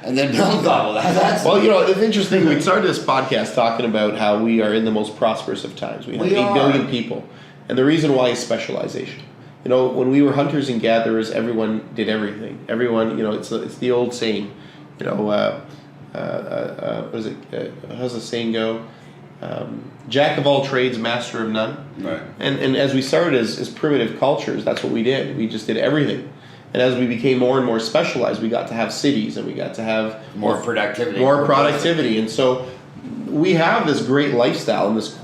And then Milton thought, well, that's... Well, it's interesting. We started this podcast talking about how we are in the most prosperous of times. We have 8 billion people. And the reason why is specialization. When we were hunters and gatherers, everyone did everything. Everyone, it's the old saying, what is it? How's the saying go? Jack of all trades, master of none. Right. And as we started as primitive cultures, that's what we did. We just did everything. And as we became more and more specialized, we got to have cities, and we got to have more productivity. And so we have this great lifestyle and this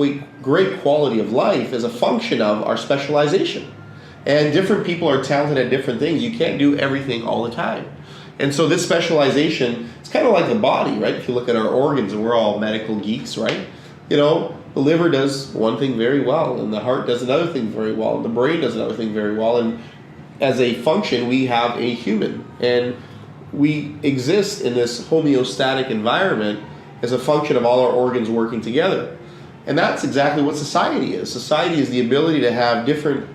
great quality of life as a function of our specialization. And different people are talented at different things. You can't do everything all the time. And so this specialization, it's kind of like the body, right? If you look at our organs, and we're all medical geeks, right? You know, the liver does one thing very well, and the heart does another thing very well, and the brain does another thing very well. And as a function, we have a human. And we exist in this homeostatic environment as a function of all our organs working together. And that's exactly what society is. Society is the ability to have different,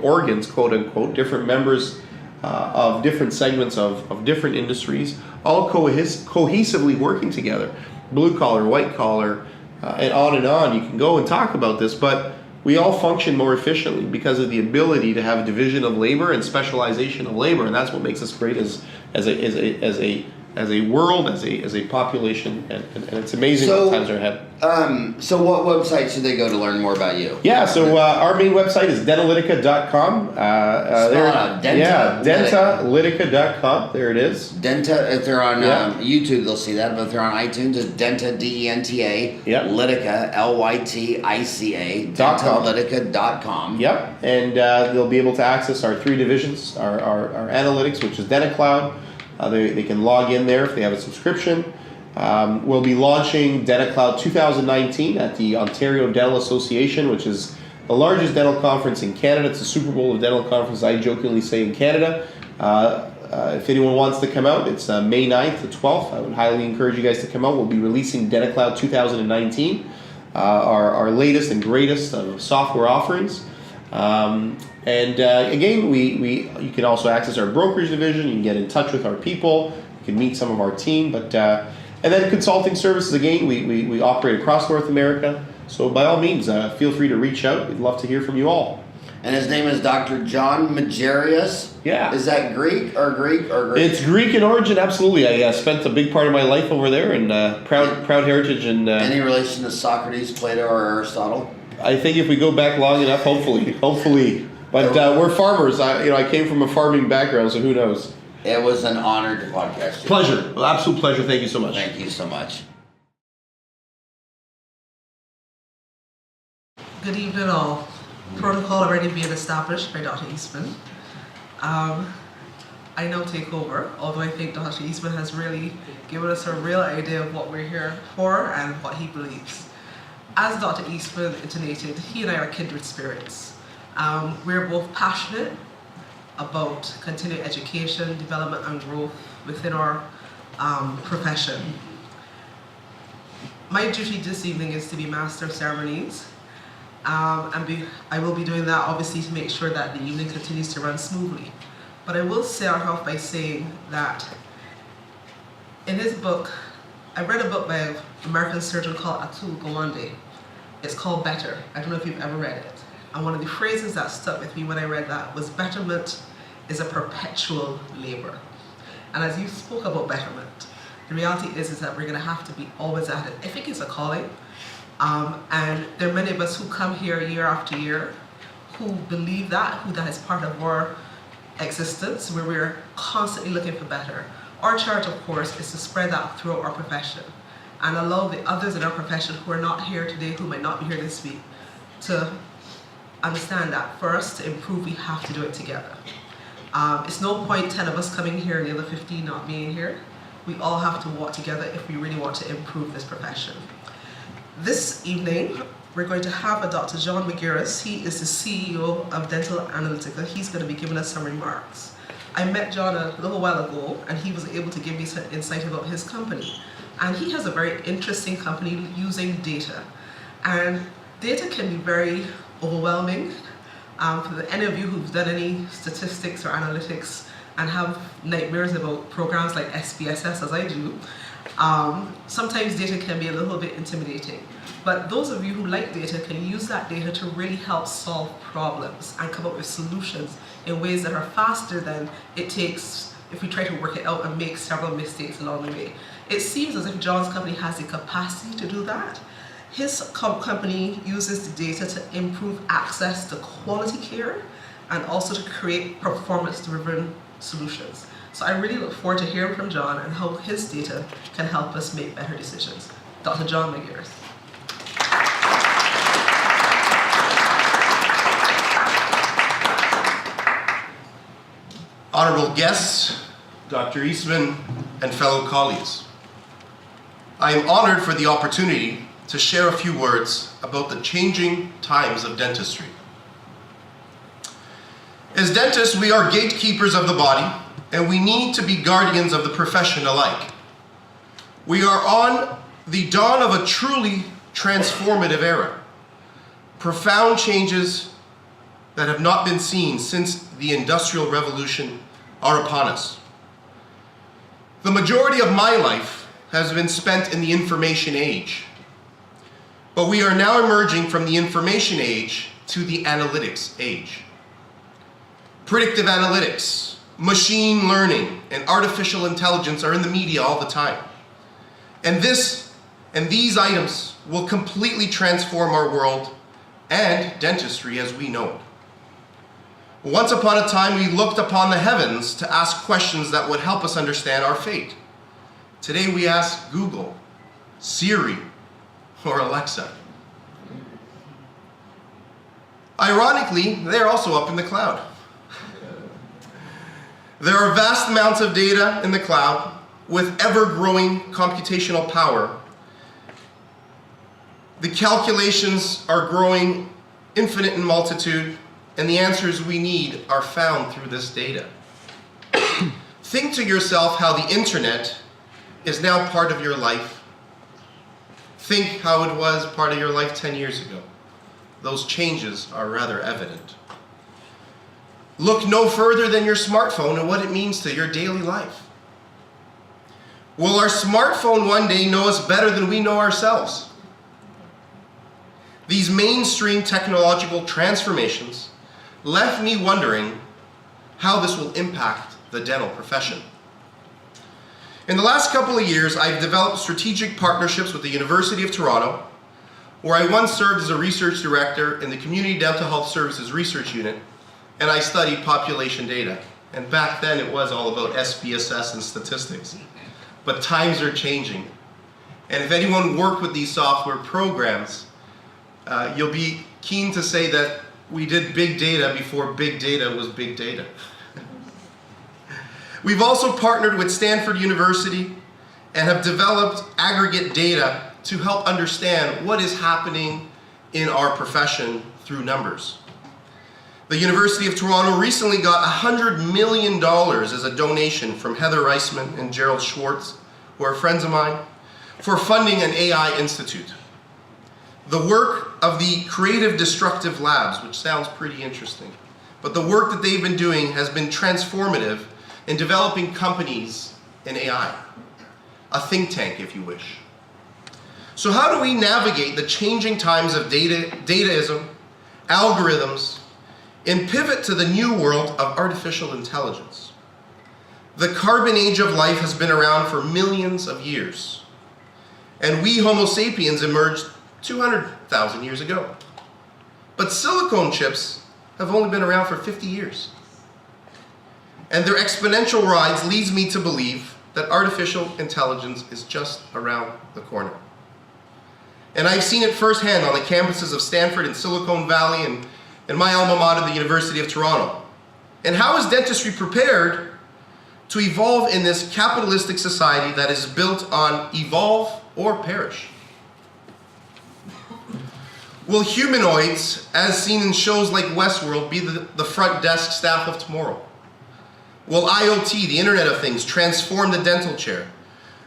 organs, quote unquote, different members of different segments of different industries, all cohesively working together. Blue collar, white collar, and on. You can go and talk about this, but we all function more efficiently because of the ability to have division of labor and specialization of labor, and that's what makes us great as a world, as a population, and it's amazing what times are ahead. So what website should they go to learn more about you? Yeah, so our main website is dentalytica.com. Dentalytica.com. There it is. Denta, if they're on YouTube, they'll see that, but if they're on iTunes, it's Denta, D-E-N-T-A, Lytica, L-Y-T-I-C-A, dentalytica.com. Yep, and they'll be able to access our 3 divisions, our analytics, which is Denta Cloud. They can log in there if they have a subscription. We'll be launching Denta Cloud 2019 at the Ontario Dental Association, which is the largest dental conference in Canada. It's the Super Bowl of dental conferences, I jokingly say, in Canada. If anyone wants to come out, it's May 9th to 12th. I would highly encourage you guys to come out. We'll be releasing Denta Cloud 2019, our latest and greatest of software offerings. Again, you can also access our brokerage division. You can get in touch with our people. You can meet some of our team. And then consulting services, again, we operate across North America. So by all means, feel free to reach out. We'd love to hear from you all. And his name is Dr. John Maggirias. Yeah. Is that Greek? It's Greek in origin, absolutely. I spent a big part of my life over there, and proud heritage. And any relation to Socrates, Plato, or Aristotle? I think if we go back long enough, hopefully. But we're farmers. I came from a farming background, so who knows? It was an honor to podcast you. Pleasure. Absolute pleasure. Thank you so much. Thank you so much. Good evening all. Protocol already being established by Dr. Eastman. I now take over, although I think Dr. Eastman has really given us a real idea of what we're here for and what he believes. As Dr. Eastman intonated, he and I are kindred spirits. We're both passionate about continued education, development, and growth within our profession. My duty this evening is to be Master of Ceremonies. I will be doing that obviously to make sure that the evening continues to run smoothly. But I will start off by saying that in his book, I read a book by an American surgeon called Atul Gawande. It's called Better. I don't know if you've ever read it. And one of the phrases that stuck with me when I read that was betterment is a perpetual labor. And as you spoke about betterment, the reality is that we're gonna have to be always at it. I think it's a calling. And there are many of us who come here year after year who believe that is part of our existence, where we're constantly looking for better. Our charge, of course, is to spread that throughout our profession and allow the others in our profession who are not here today, who might not be here this week, to understand that for us to improve, we have to do it together. It's no point 10 of us coming here and the other 15 not being here. We all have to work together if we really want to improve this profession. This evening, we're going to have a Dr. John Maggirias. He is the CEO of Dental Analytica. He's going to be giving us some remarks. I met John a little while ago, and he was able to give me some insight about his company. And he has a very interesting company using data. And data can be very overwhelming. For any of you who've done any statistics or analytics and have nightmares about programs like SPSS, as I do, sometimes data can be a little bit intimidating. But those of you who like data can use that data to really help solve problems and come up with solutions in ways that are faster than it takes if we try to work it out and make several mistakes along the way. It seems as if John's company has the capacity to do that. His company uses the data to improve access to quality care and also to create performance-driven solutions. So I really look forward to hearing from John and how his data can help us make better decisions. Dr. John Maggirias. Honorable guests, Dr. Eastman, and fellow colleagues. I am honored for the opportunity to share a few words about the changing times of dentistry. As dentists, we are gatekeepers of the body, and we need to be guardians of the profession alike. We are on the dawn of a truly transformative era. Profound changes that have not been seen since the Industrial Revolution are upon us. The majority of my life has been spent in the information age, but we are now emerging from the information age to the analytics age. Predictive analytics, machine learning, and artificial intelligence are in the media all the time. And these items will completely transform our world and dentistry as we know it. Once upon a time, we looked upon the heavens to ask questions that would help us understand our fate. Today, we ask Google, Siri, or Alexa. Ironically, they're also up in the cloud. There are vast amounts of data in the cloud with ever-growing computational power. The calculations are growing infinite in multitude, and the answers we need are found through this data. Think to yourself how the internet is now part of your life. Think how it was part of your life 10 years ago. Those changes are rather evident. Look no further than your smartphone and what it means to your daily life. Will our smartphone one day know us better than we know ourselves? These mainstream technological transformations left me wondering how this will impact the dental profession. In the last couple of years, I've developed strategic partnerships with the University of Toronto, where I once served as a research director in the Community Dental Health Services Research Unit, and I studied population data. And back then it was all about SPSS and statistics. But times are changing. And if anyone worked with these software programs, you'll be keen to say that we did big data before big data was big data. We've also partnered with Stanford University and have developed aggregate data to help understand what is happening in our profession through numbers. The University of Toronto recently got $100 million as a donation from Heather Reisman and Gerald Schwartz, who are friends of mine, for funding an AI institute. The work of the Creative Destructive Labs, which sounds pretty interesting, but the work that they've been doing has been transformative in developing companies in AI, a think tank, if you wish. So how do we navigate the changing times of dataism, algorithms, and pivot to the new world of artificial intelligence? The carbon age of life has been around for millions of years, and we Homo sapiens emerged 200,000 years ago. But silicone chips have only been around for 50 years. And their exponential rise leads me to believe that artificial intelligence is just around the corner. And I've seen it firsthand on the campuses of Stanford and Silicon Valley and my alma mater, the University of Toronto. And how is dentistry prepared to evolve in this capitalistic society that is built on evolve or perish? Will humanoids, as seen in shows like Westworld, be the front desk staff of tomorrow? Will IoT, the Internet of Things, transform the dental chair,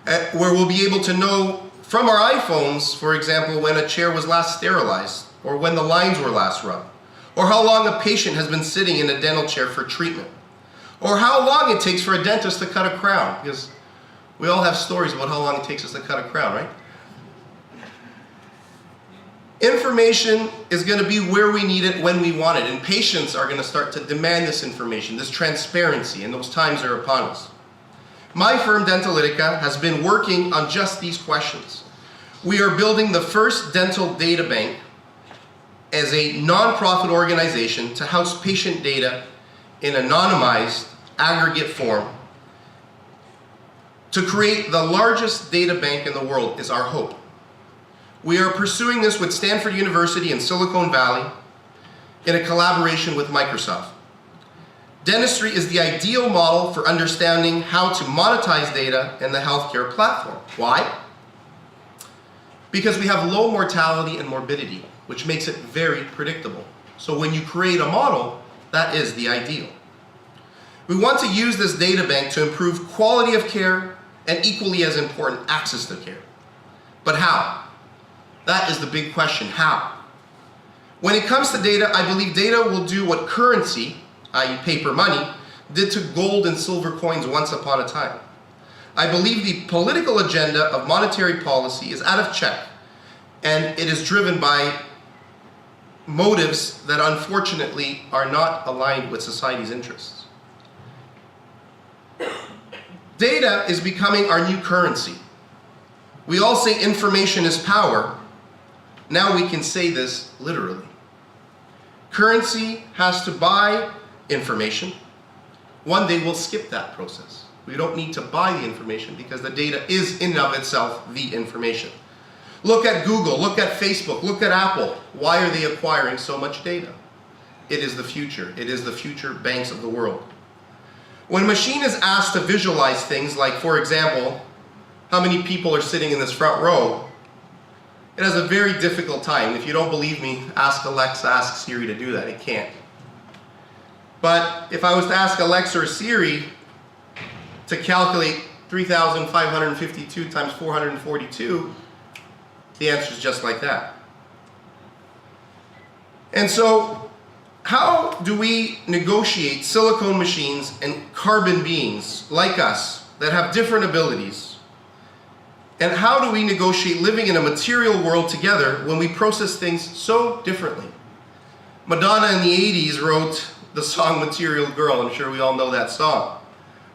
where we'll be able to know from our iPhones, for example, when a chair was last sterilized, or when the lines were last rubbed, or how long a patient has been sitting in a dental chair for treatment, or how long it takes for a dentist to cut a crown, because we all have stories about how long it takes us to cut a crown, right? Information is going to be where we need it when we want it, and patients are going to start to demand this information, this transparency, and those times are upon us. My firm, Dentalytica, has been working on just these questions. We are building the first dental data bank as a non-profit organization to house patient data in anonymized aggregate form. To create the largest data bank in the world is our hope. We are pursuing this with Stanford University and Silicon Valley in a collaboration with Microsoft. Dentistry is the ideal model for understanding how to monetize data in the healthcare platform. Why? Because we have low mortality and morbidity, which makes it very predictable. So when you create a model, that is the ideal. We want to use this data bank to improve quality of care and, equally as important, access to care. But how? That is the big question, how? When it comes to data, I believe data will do what currency, i.e. paper money, did to gold and silver coins once upon a time. I believe the political agenda of monetary policy is out of check, and it is driven by motives that unfortunately are not aligned with society's interests. Data is becoming our new currency. We all say information is power. Now we can say this literally. Currency has to buy information. One day we'll skip that process. We don't need to buy the information because the data is in and of itself the information. Look at Google, look at Facebook, look at Apple. Why are they acquiring so much data? It is the future. It is the future banks of the world. When a machine is asked to visualize things like, for example, how many people are sitting in this front row, it has a very difficult time. If you don't believe me, ask Alexa, ask Siri to do that. It can't. But if I was to ask Alexa or Siri to calculate 3,552 times 442, the answer is just like that. And so, how do we negotiate silicone machines and carbon beings like us that have different abilities? And how do we negotiate living in a material world together when we process things so differently? Madonna in the 80s wrote the song Material Girl. I'm sure we all know that song.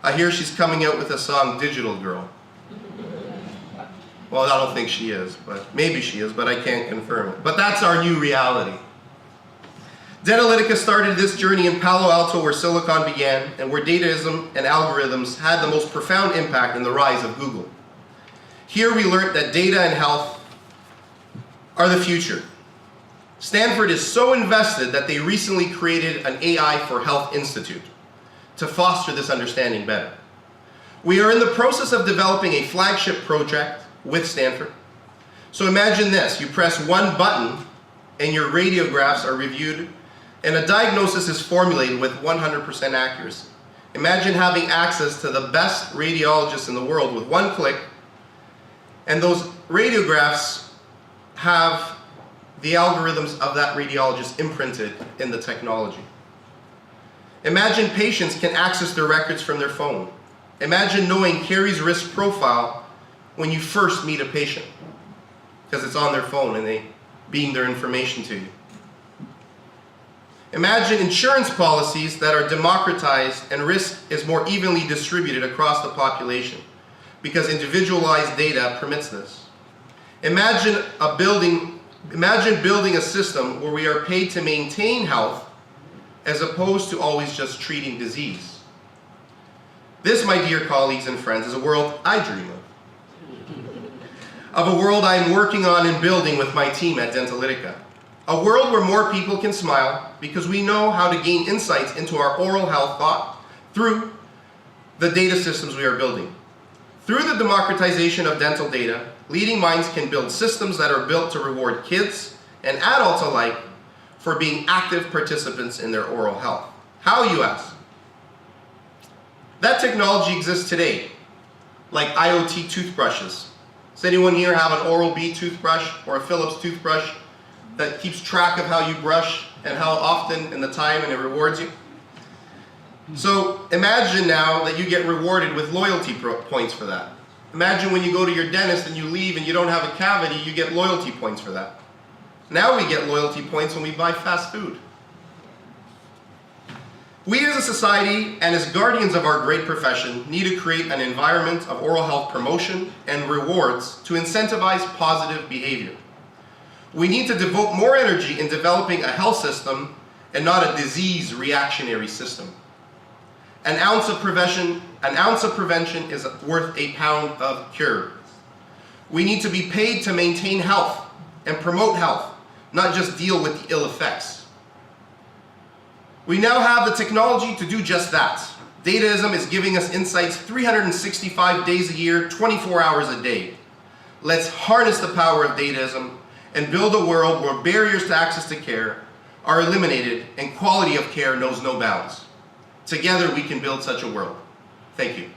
I hear she's coming out with a song, Digital Girl. Well, I don't think she is, but maybe she is, but I can't confirm it. But that's our new reality. Dentalytica started this journey in Palo Alto, where Silicon began, and where dataism and algorithms had the most profound impact in the rise of Google. Here we learned that data and health are the future. Stanford is so invested that they recently created an AI for Health Institute to foster this understanding better. We are in the process of developing a flagship project with Stanford. So imagine this, you press one button and your radiographs are reviewed and a diagnosis is formulated with 100% accuracy. Imagine having access to the best radiologists in the world with one click, and those radiographs have the algorithms of that radiologist imprinted in the technology. Imagine patients can access their records from their phone. Imagine knowing Carrie's risk profile when you first meet a patient, because it's on their phone and they beam their information to you. Imagine insurance policies that are democratized and risk is more evenly distributed across the population, because individualized data permits this. Imagine building a system where we are paid to maintain health as opposed to always just treating disease. This, my dear colleagues and friends, is a world I dream of a world I'm working on and building with my team at Dentalytica. A world where more people can smile because we know how to gain insights into our oral health thought through the data systems we are building. Through the democratization of dental data, leading minds can build systems that are built to reward kids and adults alike for being active participants in their oral health. How, you ask? That technology exists today, like IoT toothbrushes. Does anyone here have an Oral-B toothbrush or a Philips toothbrush that keeps track of how you brush and how often and the time, and it rewards you? So imagine now that you get rewarded with loyalty points for that. Imagine when you go to your dentist and you leave and you don't have a cavity, you get loyalty points for that. Now we get loyalty points when we buy fast food. We as a society and as guardians of our great profession need to create an environment of oral health promotion and rewards to incentivize positive behavior. We need to devote more energy in developing a health system and not a disease reactionary system. An ounce of prevention is worth a pound of cure. We need to be paid to maintain health and promote health, not just deal with the ill effects. We now have the technology to do just that. Dataism is giving us insights 365 days a year, 24 hours a day. Let's harness the power of dataism and build a world where barriers to access to care are eliminated and quality of care knows no bounds. Together we can build such a world. Thank you.